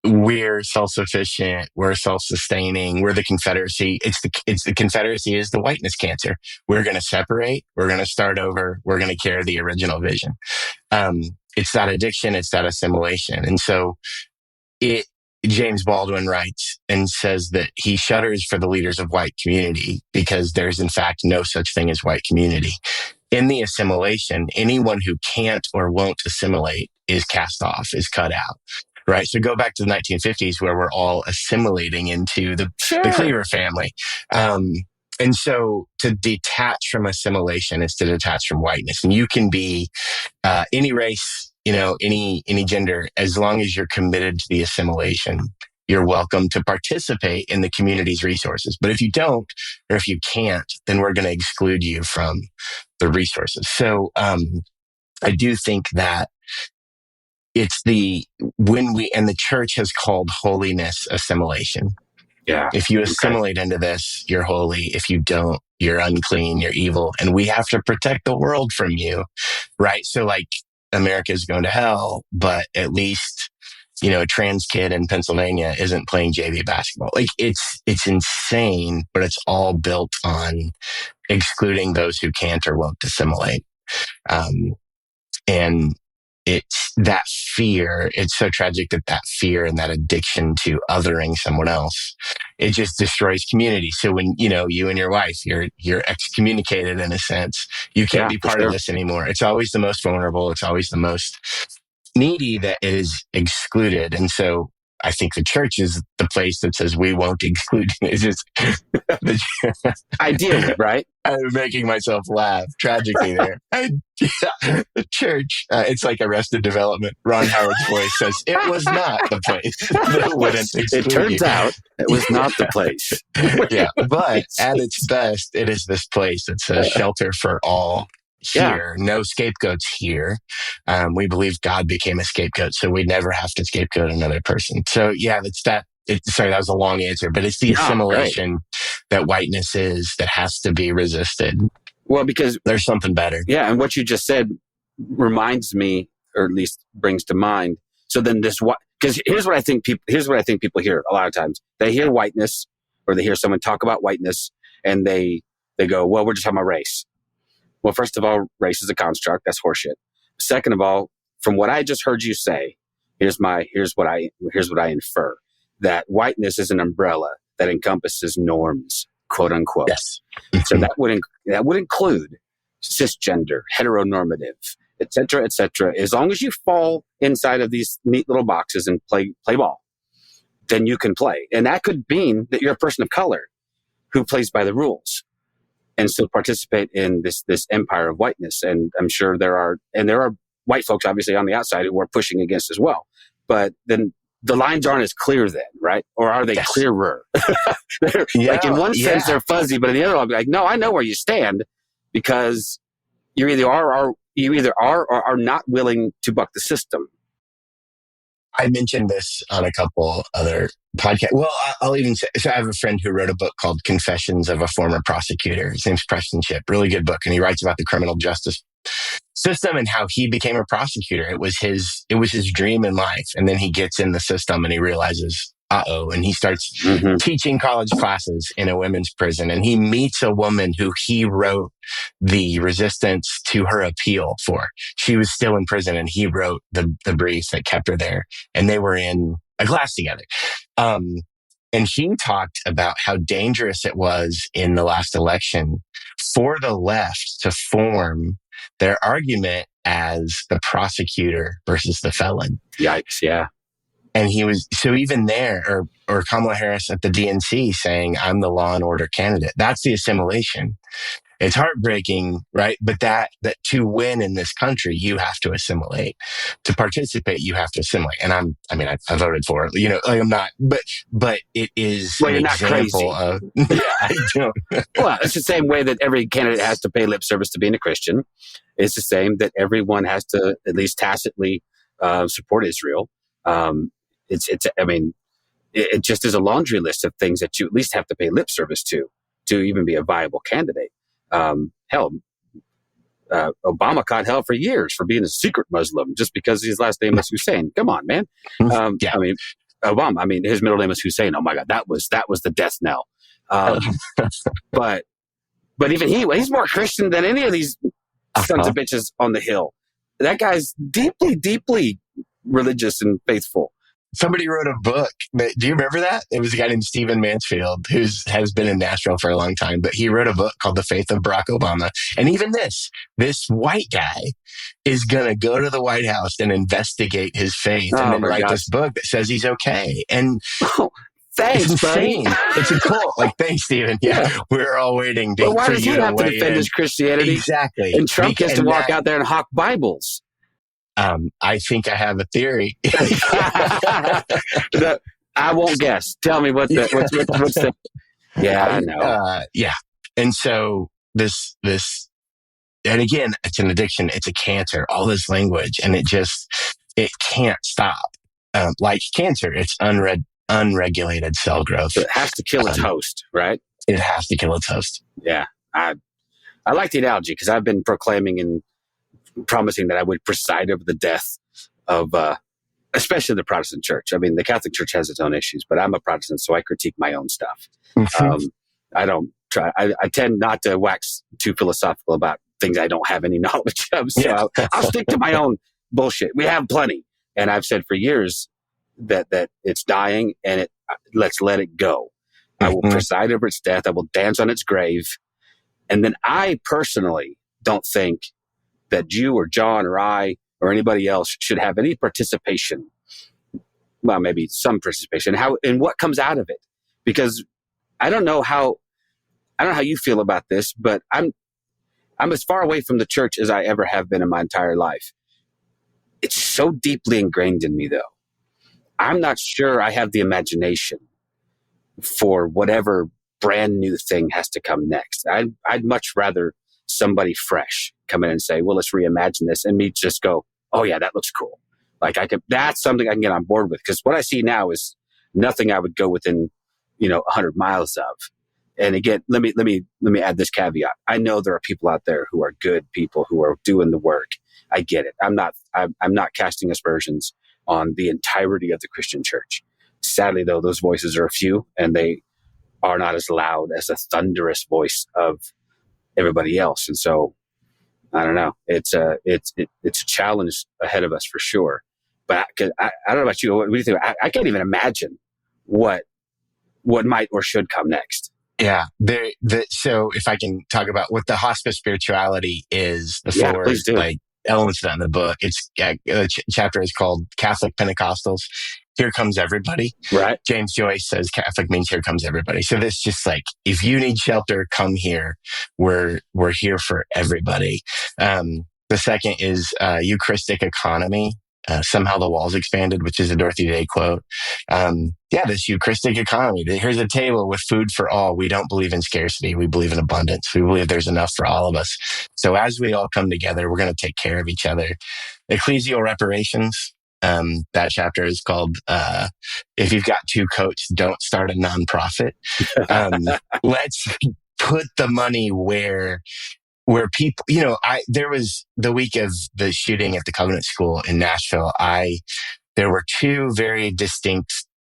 E: we're self-sufficient, we're self-sustaining, we're the Confederacy. It's the Confederacy is the whiteness cancer. We're going to separate. We're going to start over. We're going to carry the original vision. It's that addiction. It's that assimilation. And so James Baldwin writes and says that he shudders for the leaders of white community because there's in fact no such thing as white community. In the assimilation, anyone who can't or won't assimilate is cast off, is cut out. Right. So go back to the 1950s where we're all assimilating into the Cleaver family. And so to detach from assimilation is to detach from whiteness. And you can be any race, any gender, as long as you're committed to the assimilation, you're welcome to participate in the community's resources. But if you don't, or if you can't, then we're going to exclude you from the resources. So I do think that it's the church has called holiness assimilation.
D: Yeah.
E: If you assimilate into this, you're holy. If you don't, you're unclean, you're evil. And we have to protect the world from you. Right. So like America's going to hell, but at least, a trans kid in Pennsylvania isn't playing JV basketball. Like it's insane, but it's all built on excluding those who can't or won't assimilate. And it's that fear. It's so tragic that fear and that addiction to othering someone else, it just destroys community. So when, you and your wife, you're excommunicated in a sense, you can't be part of this anymore. It's always the most vulnerable. It's always the most needy that is excluded. And so I think the church is the place that says we won't exclude. It's just
D: ideally, right?
E: I'm making myself laugh tragically there. The church, it's like Arrested Development. Ron Howard's voice says it was not the place that wouldn't exclude
D: It turns
E: you.
D: out it was not the place.
E: Yeah, but at its best, it is this place that says shelter for all. Here, no scapegoats here. We believe God became a scapegoat, so we never have to scapegoat another person. So it's that. Sorry, that was a long answer, but it's the assimilation that whiteness is that has to be resisted.
D: Well, because
E: there's something better.
D: Yeah, and what you just said reminds me, or at least brings to mind. So then because here's what I think people hear a lot of times. They hear whiteness, or they hear someone talk about whiteness, and they go, "Well, we're just talking about race." Well, first of all, race is a construct. That's horseshit. Second of all, from what I just heard you say, here's what I infer, that whiteness is an umbrella that encompasses norms, quote unquote.
E: Yes.
D: So that would include cisgender, heteronormative, et cetera, as long as you fall inside of these neat little boxes and play ball, then you can play. And that could mean that you're a person of color who plays by the rules and still participate in this empire of whiteness. And I'm sure there are white folks obviously on the outside who are pushing against as well. But then the lines aren't as clear then, right? Or are they clearer? Like in one sense they're fuzzy, but in the other I'll be like, no, I know where you stand, because you either are or are not willing to buck the system.
E: I mentioned this on a couple other podcasts. Well, I'll even say, so I have a friend who wrote a book called Confessions of a Former Prosecutor. His name's Preston Chip. Really good book. And he writes about the criminal justice system and how he became a prosecutor. It was his dream in life. And then he gets in the system and he realizes, and he starts teaching college classes in a women's prison. And he meets a woman who he wrote the resistance to her appeal for. She was still in prison and he wrote the briefs that kept her there. And they were in a class together. And he talked about how dangerous it was in the last election for the left to form their argument as the prosecutor versus the felon.
D: Yikes, yeah.
E: And he was, so even there, or Kamala Harris at the DNC saying, I'm the law and order candidate. That's the assimilation. It's heartbreaking, right? But that to win in this country, you have to assimilate. To participate, you have to assimilate. And I voted for it. I'm not, but it is
D: Well,
E: an
D: you're not
E: example
D: crazy.
E: of, yeah, I don't.
D: Well, it's the same way that every candidate has to pay lip service to being a Christian. It's the same that everyone has to at least tacitly support Israel. It just is a laundry list of things that you at least have to pay lip service to even be a viable candidate. Obama caught hell for years for being a secret Muslim just because his last name was Hussein. Come on, man.
E: Yeah.
D: Obama, his middle name was Hussein. Oh my God, that was the death knell. But even he's more Christian than any of these sons of bitches on the Hill. That guy's deeply, deeply religious and faithful.
E: Somebody wrote a book. Do you remember that? It was a guy named Stephen Mansfield, who has been in Nashville for a long time, but he wrote a book called The Faith of Barack Obama. And even this white guy is going to go to the White House and investigate his faith and then write this book that says he's okay. And
D: thanks,
E: it's insane.
D: buddy.
E: It's a cult. Thanks, Stephen. Yeah. We're all waiting for you to weigh in.
D: Why does he have to defend his Christianity?
E: Exactly.
D: And Trump gets to walk out there and hawk Bibles.
E: I think I have a theory.
D: I won't guess. Tell me what's the. Yeah, I know.
E: Yeah, and so this, and again, it's an addiction. It's a cancer. All this language, and it can't stop. Like cancer, it's unregulated cell growth.
D: So it has to kill its host, right?
E: It has to kill its host.
D: Yeah, I like the analogy because I've been proclaiming and promising that I would preside over the death of, especially the Protestant church. The Catholic Church has its own issues, but I'm a Protestant, so I critique my own stuff. I don't try. I tend not to wax too philosophical about things I don't have any knowledge of. So I'll stick to my own bullshit. We have plenty, and I've said for years that it's dying, and let's let it go. I will preside over its death. I will dance on its grave, and then I personally don't think that you or John or I or anybody else should have any participation. Well, maybe some participation. And what comes out of it? Because I don't know how you feel about this, but I'm as far away from the church as I ever have been in my entire life. It's so deeply ingrained in me, though. I'm not sure I have the imagination for whatever brand new thing has to come next. I'd much rather somebody fresh come in and say, well, let's reimagine this, and me just go, oh yeah, that looks cool. That's something I can get on board with, because what I see now is nothing I would go within 100 miles of. And again, let me add this caveat. I know there are people out there who are good people who are doing the work. I get it. I'm not casting aspersions on the entirety of the Christian church. Sadly, though, those voices are a few, and they are not as loud as the thunderous voice of everybody else. And so, I don't know. It's a challenge ahead of us for sure. But I don't know about you. What do you think? I can't even imagine what might or should come next.
E: Yeah. So if I can talk about what the hospice spirituality is, the four elements of that in the book. The chapter is called Catholic Pentecostals. Here comes everybody. Right. James Joyce says Catholic means here comes everybody. So this just if you need shelter, come here. We're here for everybody. The second is Eucharistic economy. Somehow the walls expanded, which is a Dorothy Day quote. This Eucharistic economy. Here's a table with food for all. We don't believe in scarcity. We believe in abundance. We believe there's enough for all of us. So as we all come together, we're going to take care of each other. Ecclesial reparations. That chapter is called, if you've got two coats, don't start a nonprofit. Let's put the money where people, there was the week of the shooting at the Covenant School in Nashville. There were two very distinct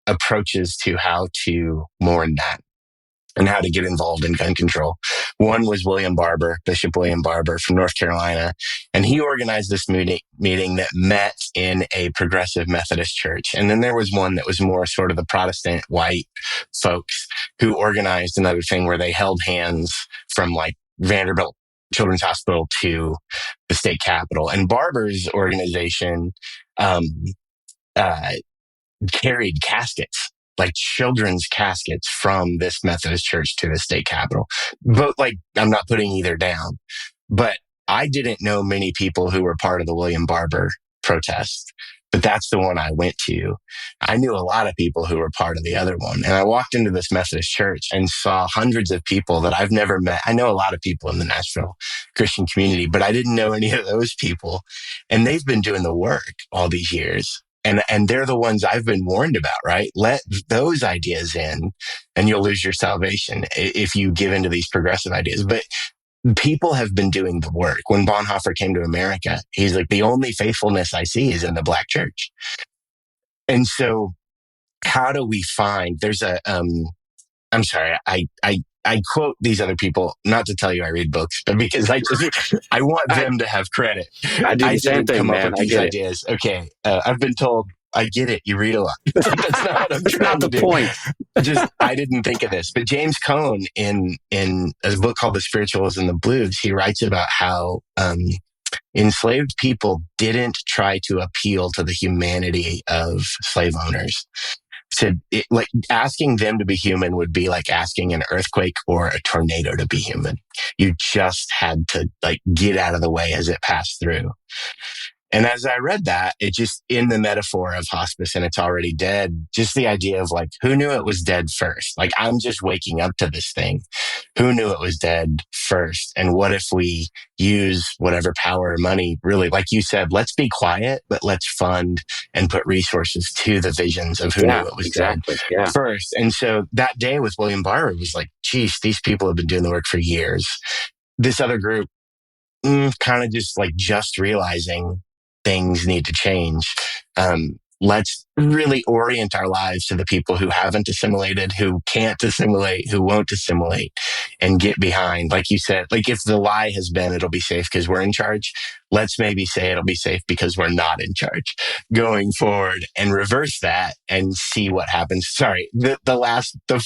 E: approaches to how to mourn that and how to get involved in gun control. One was Bishop William Barber from North Carolina. And he organized this meeting that met in a progressive Methodist church. And then there was one that was more sort of the Protestant white folks who organized another thing where they held hands from Vanderbilt Children's Hospital to the state capitol. And Barber's organization carried caskets like children's caskets from this Methodist church to the state capitol. But like, I'm not putting either down, but I didn't know many people who were part of the William Barber protest, but that's the one I went to. I knew a lot of people who were part of the other one. And I walked into this Methodist church and saw hundreds of people that I've never met. I know a lot of people in the Nashville Christian community, but I didn't know any of those people. And they've been doing the work all these years. And they're the ones I've been warned about, right? Let those ideas in and you'll lose your salvation if you give into these progressive ideas. But people have been doing the work. When Bonhoeffer came to America, he's like, the only faithfulness I see is in the Black church. And so how do we find, there's a, I'm sorry, I quote these other people, not to tell you I read books, but because I want them to have credit.
D: I do the same thing,
E: come
D: man.
E: up with these ideas. Okay. I've been told, I get it. You read a lot. That's not what I'm trying to do.
D: Point.
E: I didn't think of this, but James Cone in a book called The Spirituals and the Blues, he writes about how, enslaved people didn't try to appeal to the humanity of slave owners. Like asking them to be human would be like asking an earthquake or a tornado to be human. You just had to like get out of the way as it passed through. And as I read that, it just, in the metaphor of hospice and it's already dead, just the idea of like, who knew it was dead first? Like, I'm just waking up to this thing. Who knew it was dead first? And what if we use whatever power or money, really, like you said, let's be quiet, but let's fund and put resources to the visions of who knew it was dead first. And so that day with William Barber was like, geez, these people have been doing the work for years. This other group, kind of just realizing things need to change. Let's really orient our lives to the people who haven't assimilated, who can't assimilate, who won't assimilate, and get behind. Like you said, like if the lie has been, it'll be safe because we're in charge. Let's maybe say it'll be safe because we're not in charge going forward, and reverse that and see what happens. Sorry, the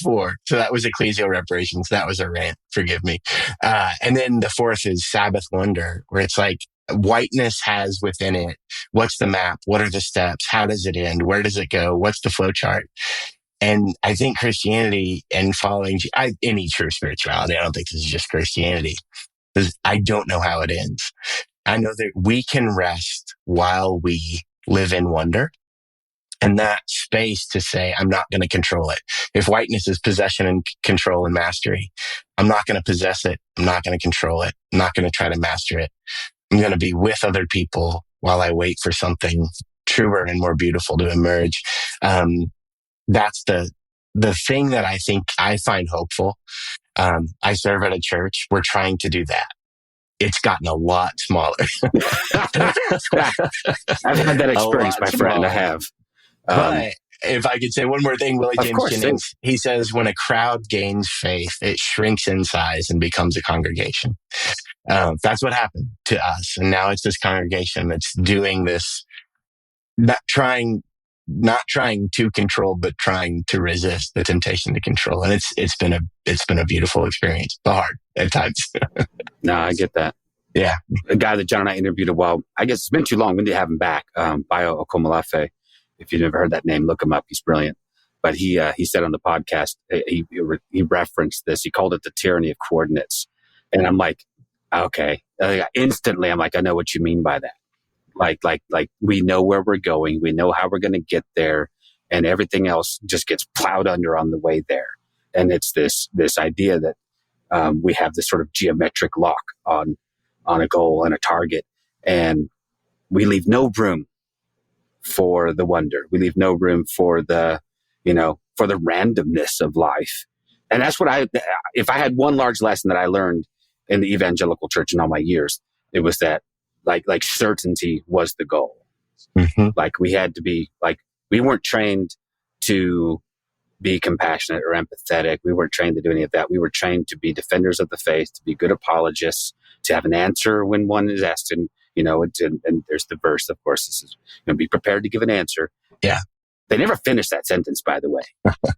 E: four. So that was ecclesial reparations. That was a rant. Forgive me. And then the fourth is Sabbath wonder, where it's like, whiteness has within it, what's the map? What are the steps? How does it end? Where does it go? What's the flow chart? And I think Christianity and following any true spirituality, I don't think this is just Christianity, because I don't know how it ends. I know that we can rest while we live in wonder. And that space to say, I'm not going to control it. If whiteness is possession and control and mastery, I'm not going to possess it. I'm not going to control it. I'm not going to try to master it. I'm going to be with other people while I wait for something truer and more beautiful to emerge. That's the thing that I think I find hopeful. I serve at a church. We're trying to do that. It's gotten a lot smaller.
D: I've had that experience, my friend. I have.
E: But if I could say one more thing, Willie James Jennings, he says, when a crowd gains faith, it shrinks in size and becomes a congregation. That's what happened to us. And now it's this congregation that's doing this, not trying to control, but trying to resist the temptation to control. And it's been a beautiful experience, but hard at times.
D: No, I get that.
E: Yeah.
D: A guy that John and I interviewed a while, I guess it's been too long. We need to have him back. Bayo Okomolafe. If you've never heard that name, look him up. He's brilliant. But he said on the podcast, he referenced this. He called it the tyranny of coordinates. And I'm like, okay. Instantly, I'm like, I know what you mean by that. Like we know where we're going. We know how we're going to get there. And everything else just gets plowed under on the way there. And it's this idea that we have this sort of geometric lock on a goal and a target. And we leave no room for the wonder. We leave no room for the randomness of life. And that's what if I had one large lesson that I learned in the evangelical church in all my years, it was that like certainty was the goal. Mm-hmm. Like we had to be we weren't trained to be compassionate or empathetic. We weren't trained to do any of that. We were trained to be defenders of the faith, to be good apologists, to have an answer when one is asked. And there's the verse, of course, this is, be prepared to give an answer.
E: Yeah.
D: They never finished that sentence, by the way.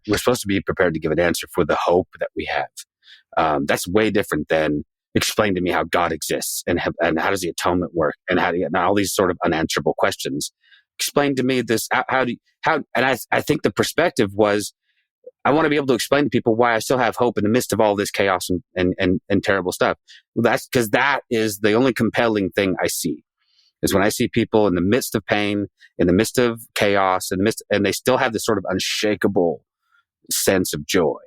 D: We're supposed to be prepared to give an answer for the hope that we have. That's way different than explain to me how God exists and how does the atonement work and all these sort of unanswerable questions. Explain to me this. And I think the perspective was I want to be able to explain to people why I still have hope in the midst of all this chaos and terrible stuff. Well, that's because that is the only compelling thing I see, is when I see people in the midst of pain, in the midst of chaos, and they still have this sort of unshakable sense of joy.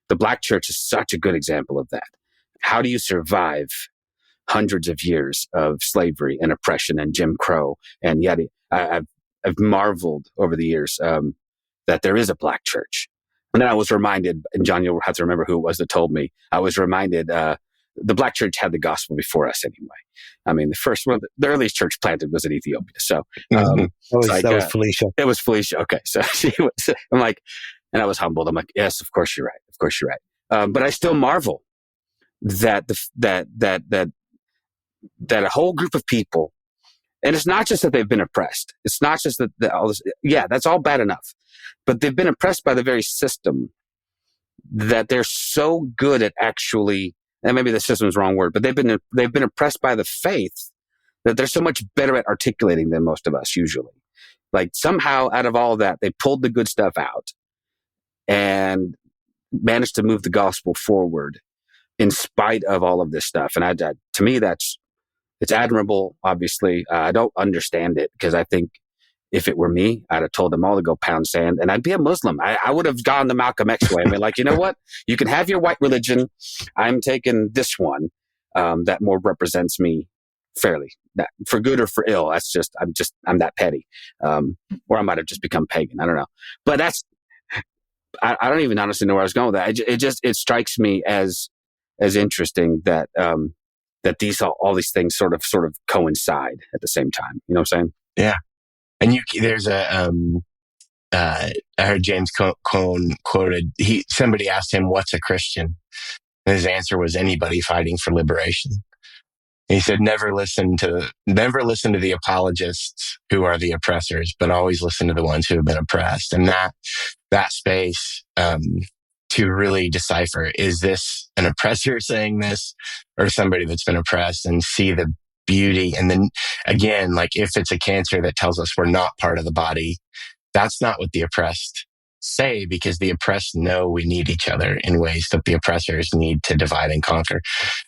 D: The Black church is such a good example of that. How do you survive hundreds of years of slavery and oppression and Jim Crow? And yet I've marveled over the years that there is a Black church. And then I was reminded, and John, you'll have to remember who it was that told me, I was reminded the Black church had the gospel before us anyway. I mean, the earliest church planted was in Ethiopia. So
F: that was Felicia.
D: It was Felicia. Okay. So I'm like, and I was humbled. I'm like, yes, of course you're right. Of course you're right. But I still marvel that that a whole group of people, and it's not just that they've been oppressed. It's not just that all this, yeah, that's all bad enough. But they've been oppressed by the very system that they're so good at actually, and maybe the system is the wrong word, but they've been oppressed by the faith that they're so much better at articulating than most of us usually. Like somehow out of all that, they pulled the good stuff out and managed to move the gospel forward in spite of all of this stuff. And to me, it's admirable. Obviously, I don't understand it, because I think if it were me, I'd have told them all to go pound sand, and I'd be a Muslim. I would have gone the Malcolm X way. I mean, like, you know what? You can have your white religion. I'm taking this one that more represents me fairly, that for good or for ill. I'm that petty. Or I might have just become pagan. I don't know. But I don't even honestly know where I was going with that. It strikes me as interesting that that all these things sort of coincide at the same time. You know what I'm saying?
E: Yeah. And there's I heard James Cone quoted, somebody asked him, what's a Christian? And his answer was anybody fighting for liberation. And he said, never listen to the apologists who are the oppressors, but always listen to the ones who have been oppressed. And that space, to really decipher, is this an oppressor saying this or somebody that's been oppressed, and see the beauty. And then again, like if it's a cancer that tells us we're not part of the body, that's not what the oppressed say, because the oppressed know we need each other in ways that the oppressors need to divide and conquer.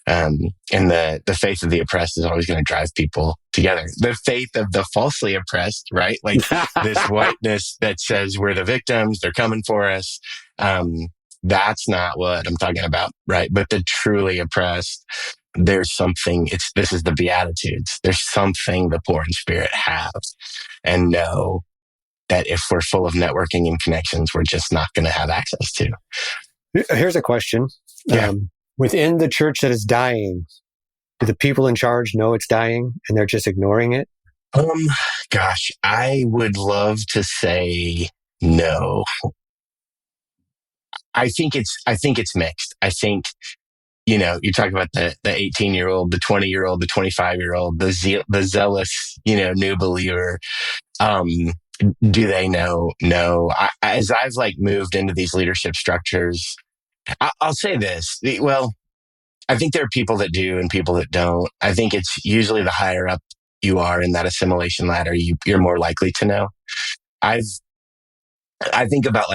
E: And the faith of the oppressed is always going to drive people together. The faith of the falsely oppressed, right? Like this whiteness that says we're the victims, they're coming for us. That's not what I'm talking about, right? But the truly oppressed, there's something, this is the Beatitudes. There's something the poor in spirit have, and know that if we're full of networking and connections, we're just not going to have access to.
F: Here's a question.
E: Yeah.
F: Within the church that is dying, do the people in charge know it's dying and they're just ignoring it?
E: Gosh, I would love to say no. I think it's mixed. I think, you talk about the 18-year-old, the 20-year-old, the 25-year-old, the zealous, new believer. Do they know? No. As I've moved into these leadership structures, I'll say this. Well, I think there are people that do and people that don't. I think it's usually the higher up you are in that assimilation ladder, you're more likely to know. I think about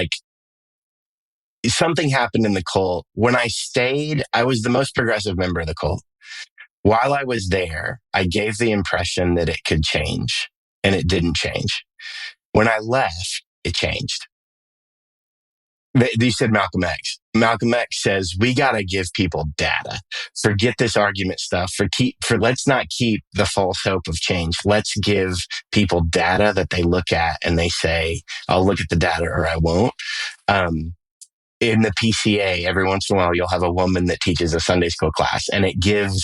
E: something happened in the cult. When I stayed, I was the most progressive member of the cult. While I was there, I gave the impression that it could change, and it didn't change. When I left, it changed. You said Malcolm X. Malcolm X says, we got to give people data. Forget this argument stuff. Let's not keep the false hope of change. Let's give people data that they look at and they say, I'll look at the data or I won't. In the PCA, every once in a while, you'll have a woman that teaches a Sunday school class, and it gives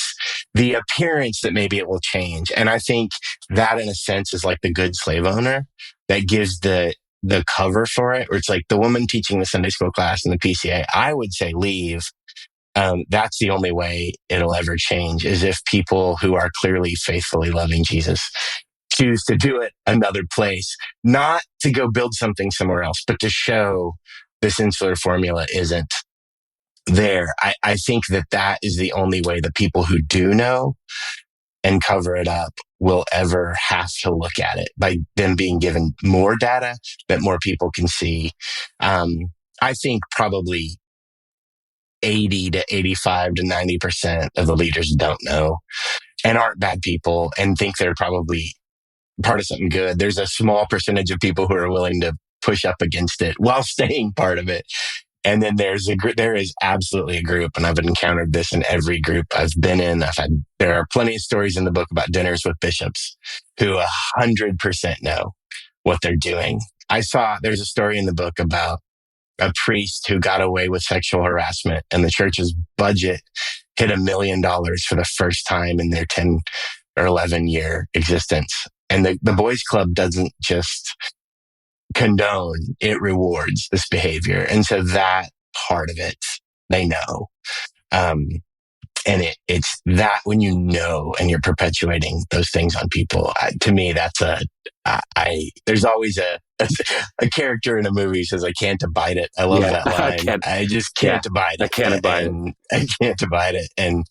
E: the appearance that maybe it will change. And I think that, in a sense, is like the good slave owner that gives the cover for it, where it's like the woman teaching the Sunday school class in the PCA. I would say leave. That's the only way it'll ever change, is if people who are clearly faithfully loving Jesus choose to do it another place, not to go build something somewhere else, but to show this insular formula isn't there. I think that is the only way the people who do know and cover it up will ever have to look at it, by them being given more data that more people can see. I think probably 80 to 85 to 90% of the leaders don't know and aren't bad people and think they're probably part of something good. There's a small percentage of people who are willing to push up against it while staying part of it. And then there is absolutely a group, and I've encountered this in every group I've been in. There are plenty of stories in the book about dinners with bishops who 100% know what they're doing. There's a story in the book about a priest who got away with sexual harassment, and the church's budget hit $1 million for the first time in their 10 or 11 year existence. And the boys club doesn't just condone, it rewards this behavior. And so that part of it, they know. And it's that when you know and you're perpetuating those things on people, to me, that's there's always a character in a movie who says, I can't abide it. I love that line. I just can't abide it.
D: I can't abide it.
E: I can't abide it. And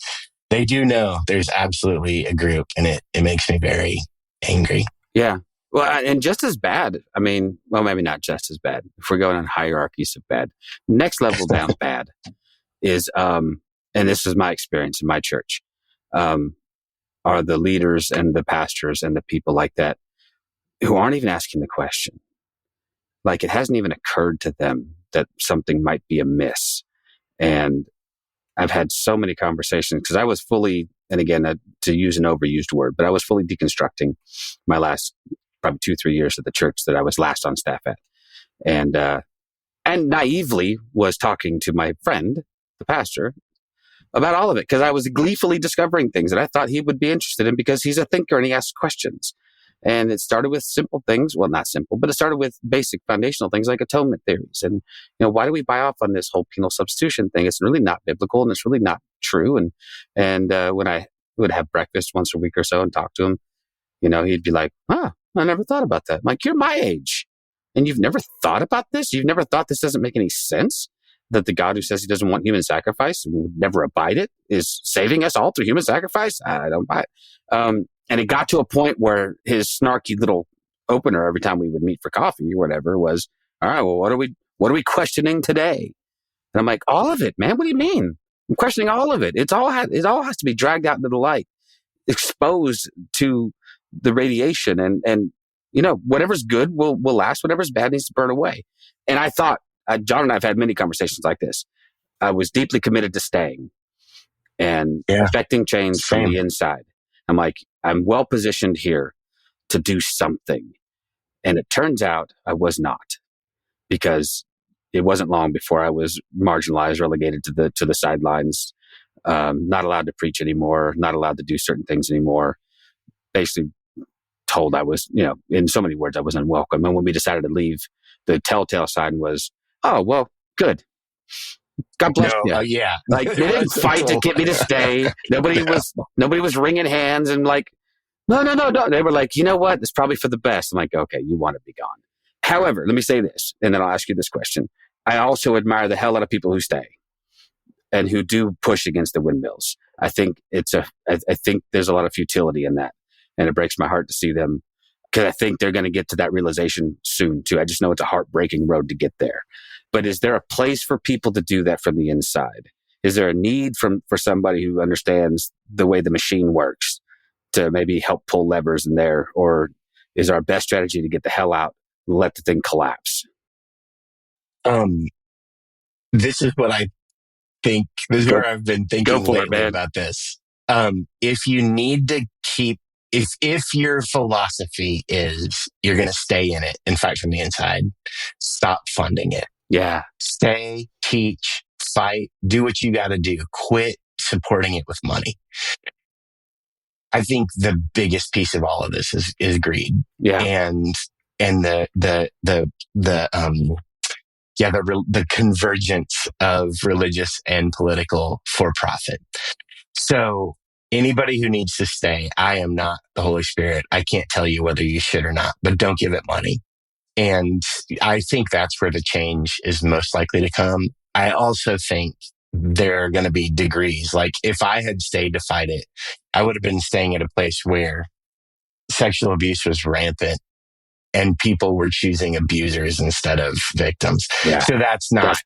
E: they do know there's absolutely a group, and it makes me very angry.
D: Yeah. Well, and just as bad. I mean, well, maybe not just as bad. If we're going on hierarchies of bad, next level down bad is, and this is my experience in my church, are the leaders and the pastors and the people like that who aren't even asking the question. Like, it hasn't even occurred to them that something might be amiss. And I've had so many conversations because I was fully, and again, to use an overused word, but I was fully deconstructing my last probably 2-3 years at the church that I was last on staff at. And naively was talking to my friend, the pastor, about all of it because I was gleefully discovering things that I thought he would be interested in because he's a thinker and he asks questions. And it started with simple things. Well, not simple, but it started with basic foundational things like atonement theories. And, why do we buy off on this whole penal substitution thing? It's really not biblical and it's really not true. And when I would have breakfast once a week or so and talk to him, he'd be like, I never thought about that. I'm like, you're my age and you've never thought about this? You've never thought this doesn't make any sense? That the God who says he doesn't want human sacrifice and would never abide it is saving us all through human sacrifice? I don't buy it. And it got to a point where his snarky little opener every time we would meet for coffee or whatever was, all right, well, what are we questioning today? And I'm like, all of it, man. What do you mean? I'm questioning all of it. It all has to be dragged out into the light, exposed to the radiation, and whatever's good will last. Whatever's bad needs to burn away. And I thought, John and I have had many conversations like this. I was deeply committed to staying and affecting change from the inside. I'm like, I'm well positioned here to do something. And it turns out I was not, because it wasn't long before I was marginalized, relegated to the sidelines, not allowed to preach anymore, not allowed to do certain things anymore. Basically told I was, in so many words, I was unwelcome. And when we decided to leave, the telltale sign was, oh, well, good. God bless you.
E: Yeah.
D: Like, they didn't fight to get me to stay. Nobody was wringing hands and like, no. They were like, you know what? It's probably for the best. I'm like, okay, you want to be gone. However, let me say this, and then I'll ask you this question. I also admire the hell out of people who stay and who do push against the windmills. I think I think there's a lot of futility in that. And it breaks my heart to see them, because I think they're going to get to that realization soon too. I just know it's a heartbreaking road to get there. But is there a place for people to do that from the inside? Is there a need for somebody who understands the way the machine works to maybe help pull levers in there? Or is our best strategy to get the hell out and let the thing collapse?
E: This is what I think. This is where I've been thinking lately about this. If you need to keep, if your philosophy is you're going to stay in it, in fact, from the inside, stop funding it.
D: Yeah.
E: Stay, teach, fight, do what you got to do. Quit supporting it with money. I think the biggest piece of all of this is greed.
D: Yeah.
E: And the convergence of religious and political for profit. So anybody who needs to stay, I am not the Holy Spirit. I can't tell you whether you should or not, but don't give it money. And I think that's where the change is most likely to come. I also think there are going to be degrees. Like, if I had stayed to fight it, I would have been staying at a place where sexual abuse was rampant and people were choosing abusers instead of victims.
D: Yeah.
E: So that's not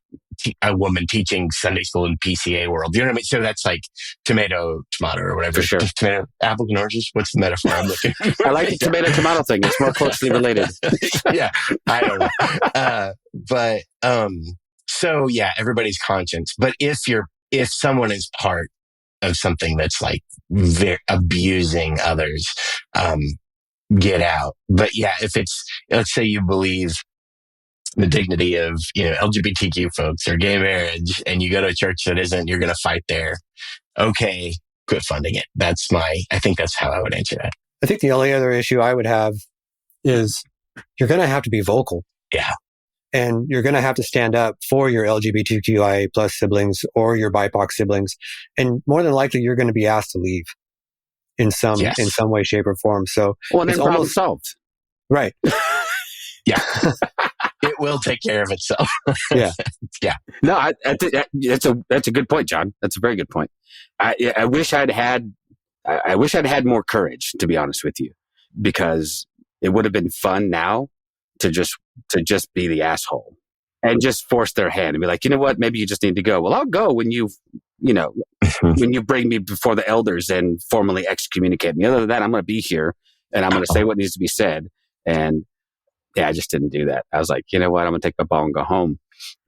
E: a woman teaching Sunday school in PCA world. You know what I mean? So that's like tomato or whatever.
D: For sure.
E: Tomato, apples and oranges. What's the metaphor I'm looking for?
D: I like the tomato thing. It's more closely related.
E: Yeah. I don't know. So yeah, everybody's conscience. But if someone is part of something that's like abusing others, get out. But yeah, if it's, let's say you believe the dignity of, LGBTQ folks or gay marriage, and you go to a church that isn't, you're going to fight there. Okay, quit funding it. I think that's how I would answer that.
F: I think the only other issue I would have is you're going to have to be vocal.
E: Yeah.
F: And you're going to have to stand up for your LGBTQIA plus siblings or your BIPOC siblings. And more than likely, you're going to be asked to leave in some way, shape, or form. So
D: well, then
F: it's
D: problem
F: almost
D: solved.
F: Right.
E: Yeah. It will take care of itself.
F: Yeah.
D: Yeah. No, I think that's a good point, John. That's a very good point. I wish I'd had more courage, to be honest with you, because it would have been fun now to just be the asshole and just force their hand and be like, you know what? Maybe you just need to go. Well, I'll go when when you bring me before the elders and formally excommunicate me. Other than that, I'm going to be here and I'm going to say what needs to be said. And yeah, I just didn't do that. I was like, you know what? I'm going to take my ball and go home.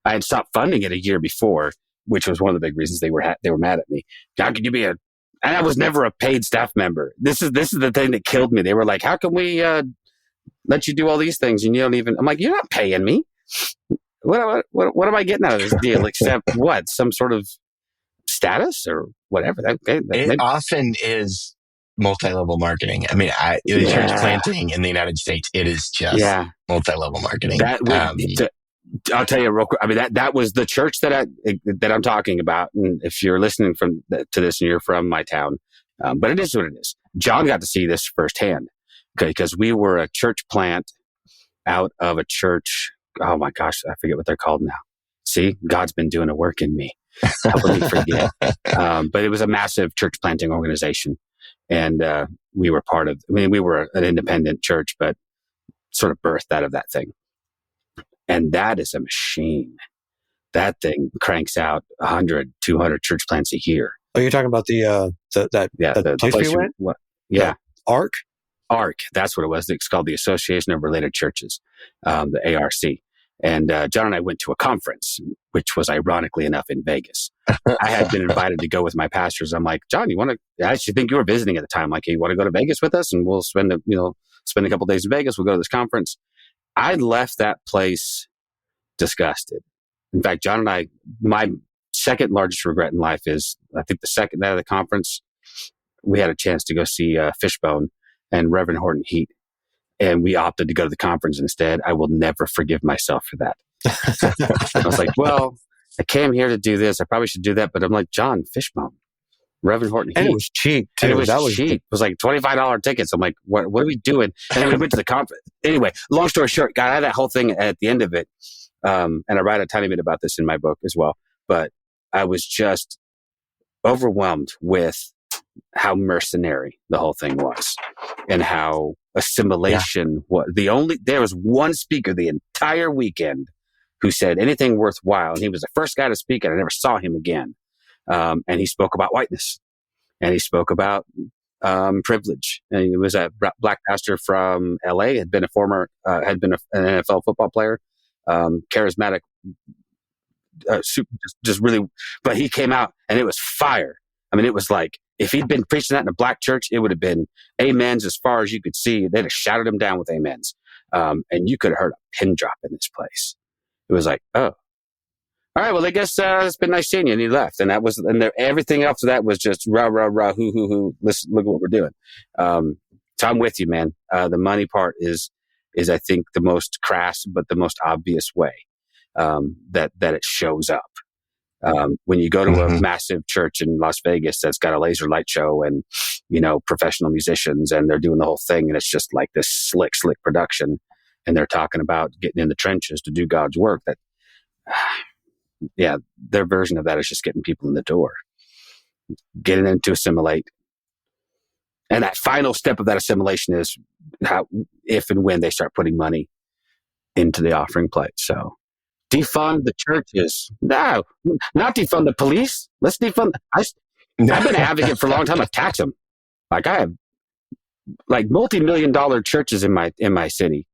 D: I had stopped funding it a year before, which was one of the big reasons they were mad at me. How could you be and I was never a paid staff member. This is the thing that killed me. They were like, how can we let you do all these things and you don't even? I'm like, you're not paying me. What am I getting out of this deal except what? Some sort of status or whatever.
E: It often is multi-level marketing. I mean, the church planting in the United States, it is just multi-level marketing.
D: I'll tell you real quick. I mean, that was the church that I'm talking about. And if you're listening to this and you're from my town, but it is what it is. John got to see this firsthand because we were a church plant out of a church. Oh my gosh, I forget what they're called now. See, God's been doing a work in me, helping me forget. But it was a massive church planting organization. And we were we were an independent church, but sort of birthed out of that thing. And that is a machine. That thing cranks out 100, 200 church plants a year.
F: Oh, you're talking about the place we went?
D: Yeah.
F: ARC?
D: ARC, that's what it was. It's called the Association of Related Churches, the ARC. And John and I went to a conference, which was ironically enough in Vegas. I had been invited to go with my pastors. I'm like, John, I actually think you were visiting at the time. Like, hey, you want to go to Vegas with us? And we'll spend a couple days in Vegas. We'll go to this conference. I left that place disgusted. In fact, John and I, my second largest regret in life is, I think the second night of the conference, we had a chance to go see Fishbone and Reverend Horton Heat. And we opted to go to the conference instead. I will never forgive myself for that. I was like, well, I came here to do this. I probably should do that. But I'm like, John, Fishbone, Reverend Horton Heat.
F: And it was cheap, too.
D: And it was cheap. It was like $25 tickets. I'm like, what are we doing? And then we went to the conference. Anyway, long story short, got out of that whole thing at the end of it. And I write a tiny bit about this in my book as well. But I was just overwhelmed with how mercenary the whole thing was and how assimilation was. There was one speaker the entire weekend who said anything worthwhile. And he was the first guy to speak, and I never saw him again. And he spoke about whiteness, and he spoke about privilege. And he was a black pastor from LA, had been an NFL football player, charismatic, just really, but he came out and it was fire. I mean, it was like, if he'd been preaching that in a black church, it would have been amens as far as you could see. They'd have shouted him down with amens. And you could have heard a pin drop in this place. It was like, oh, all right, well, I guess it's been nice seeing you. And he left. And everything after that was just rah, rah, rah, hoo. Listen, look at what we're doing. So I'm with you, man. The money part is I think the most crass, but the most obvious way that it shows up. When you go to a massive church in Las Vegas that's got a laser light show and, professional musicians, and they're doing the whole thing, and it's just like this slick production, and they're talking about getting in the trenches to do God's work, that, their version of that is just getting people in the door, getting them to assimilate, And that final step of that assimilation is how, if and when they start putting money into the offering plate. So defund the churches. No, not defund the police. Let's defund. I've been an advocate for a long time of tax them. Like I have like multi-million-dollar churches in my city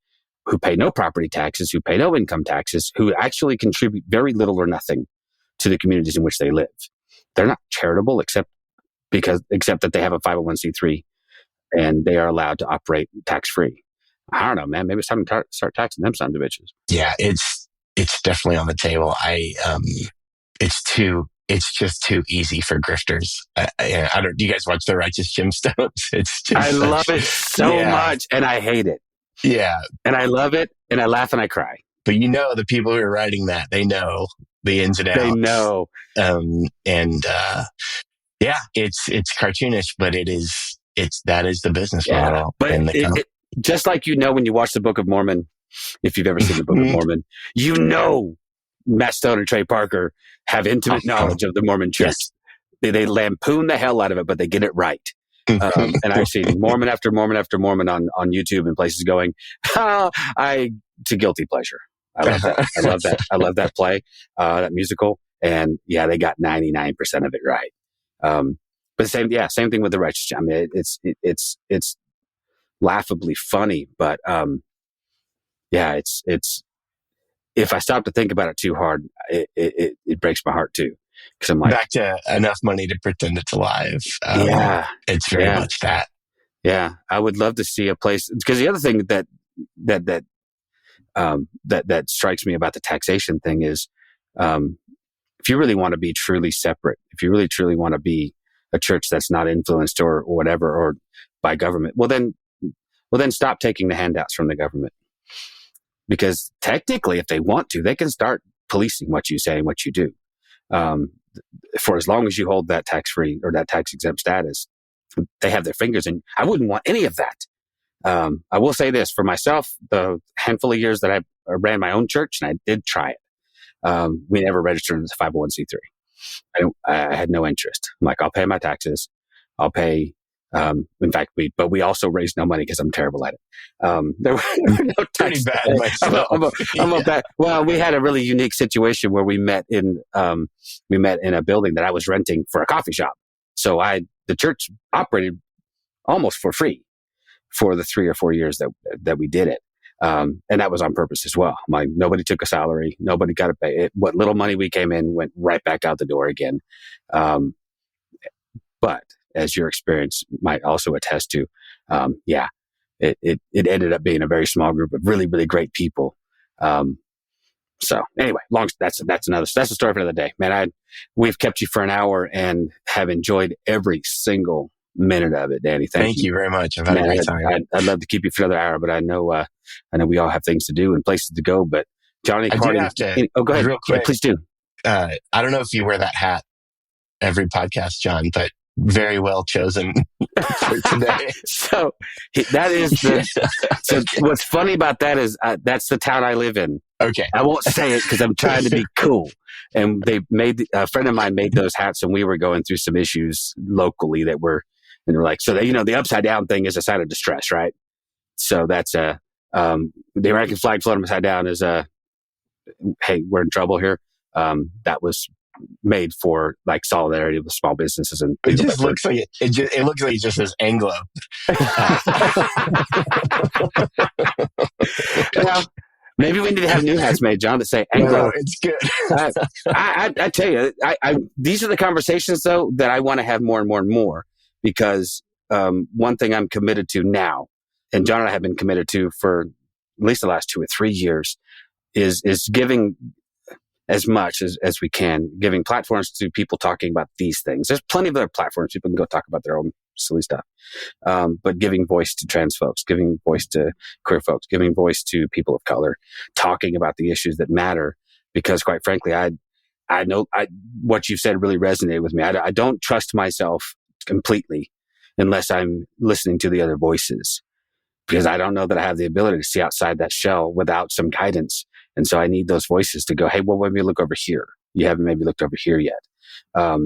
D: who pay no property taxes, who pay no income taxes, who actually contribute very little or nothing to the communities in which they live. They're not charitable except that they have a 501c3 and they are allowed to operate tax-free. I don't know, man. Maybe it's time to start taxing them sons of bitches.
E: Yeah, it's definitely on the table. It's just too easy for grifters. Do you guys watch The Righteous Gemstones?
D: I love it so much, and I hate it.
E: Yeah, and
D: I love it, and I laugh and I cry.
E: But the people who are writing that, they know the ins and outs.
D: They know,
E: it's cartoonish, but that is the business model.
D: But just like when you watch the Book of Mormon, if you've ever seen the Book of Mormon, Matt Stone and Trey Parker have intimate knowledge of the Mormon church. Yes. They lampoon the hell out of it, but they get it right. And I've seen Mormon after Mormon after Mormon on YouTube and places going, it's a guilty pleasure. I love that. I love that play, that musical. And they got 99% of it right. But same thing with The Righteous. I mean, it's laughably funny, but it's if I stop to think about it too hard, it breaks my heart too. Because I'm like,
E: back to enough money to pretend it's alive. It's very much that. Yeah,
D: I would love to see a place. Because the other thing that strikes me about the taxation thing is, if you really want to be truly separate, if you really truly want to be a church that's not influenced or whatever or by government, well then stop taking the handouts from the government. Because technically, if they want to, they can start policing what you say and what you do. For as long as you hold that tax-free or that tax-exempt status, they have their fingers in. I wouldn't want any of that. I will say this for myself: the handful of years that I ran my own church, and I did try it, we never registered as a 501c3. I had no interest. I'm like, I'll pay my taxes. I'll pay. In fact, we also raised no money because I'm terrible at it. There were no
E: pretty bad myself.
D: Well, we had a really unique situation where we met in a building that I was renting for a coffee shop. So the church operated almost for free for the 3 or 4 years that we did it. And that was on purpose as well. Like nobody took a salary, nobody got to pay it. What little money we came in went right back out the door again. But as your experience might also attest to, it ended up being a very small group of really, really great people. So anyway, that's a story for another day, man. We've kept you for an hour and have enjoyed every single minute of it, Danny. Thank you
E: very much. I've had a great time.
D: I'd love to keep you for another hour, but I know we all have things to do and places to go. But Johnny,
E: go ahead,
D: real quick. Yeah, please do.
E: I don't know if you wear that hat every podcast, John, but very well chosen for today.
D: So what's funny about that is that's the town I live in.
E: Okay.
D: I won't say it because I'm trying to be cool. And a friend of mine made those hats and we were going through some issues locally and they're like, so the upside down thing is a sign of distress, right? So that's the American flag floating upside down is hey, we're in trouble here. That was made for like solidarity with small businesses and
E: it just looks like it looks like it just says Anglo.
D: Well, maybe we need to have new hats made, John, that say Anglo.
E: No, it's good.
D: I tell you, these are the conversations though that I want to have more and more and more because one thing I'm committed to now, and John and I have been committed to for at least the last 2 or 3 years, is giving as much as we can, giving platforms to people talking about these things. There's plenty of other platforms people can go talk about their own silly stuff. But giving voice to trans folks, giving voice to queer folks, giving voice to people of color, talking about the issues that matter. Because quite frankly, I know what you said really resonated with me. I don't trust myself completely unless I'm listening to the other voices. Because I don't know that I have the ability to see outside that shell without some guidance. And so I need those voices to go, hey, well, maybe look over here. You haven't maybe looked over here yet.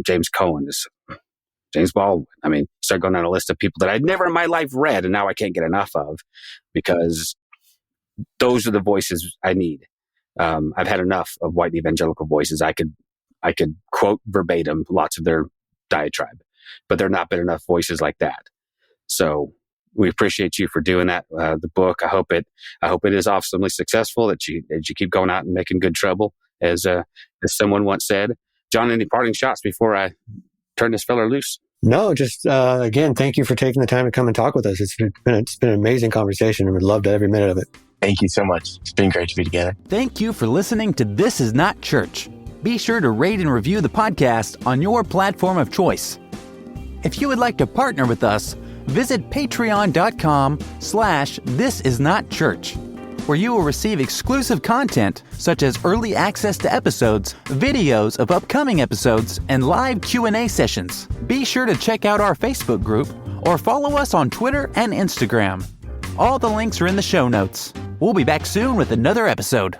D: James Cohen is James Baldwin. I mean, start going down a list of people that I'd never in my life read, and now I can't get enough of, because those are the voices I need. I've had enough of white evangelical voices. I could quote verbatim lots of their diatribe, but there have not been enough voices like that. So we appreciate you for doing that. The book, I hope it is awesomely successful, that you keep going out and making good trouble, as someone once said. John, any parting shots before I turn this feller loose?
F: No, just again, thank you for taking the time to come and talk with us. It's been an amazing conversation, and we'd loved every minute of it.
E: Thank you so much. It's been great to be together.
G: Thank you for listening to This Is Not Church. Be sure to rate and review the podcast on your platform of choice. If you would like to partner with us, visit patreon.com/thisisnotchurch, where you will receive exclusive content such as early access to episodes, videos of upcoming episodes, and live Q&A sessions. Be sure to check out our Facebook group or follow us on Twitter and Instagram. All the links are in the show notes. We'll be back soon with another episode.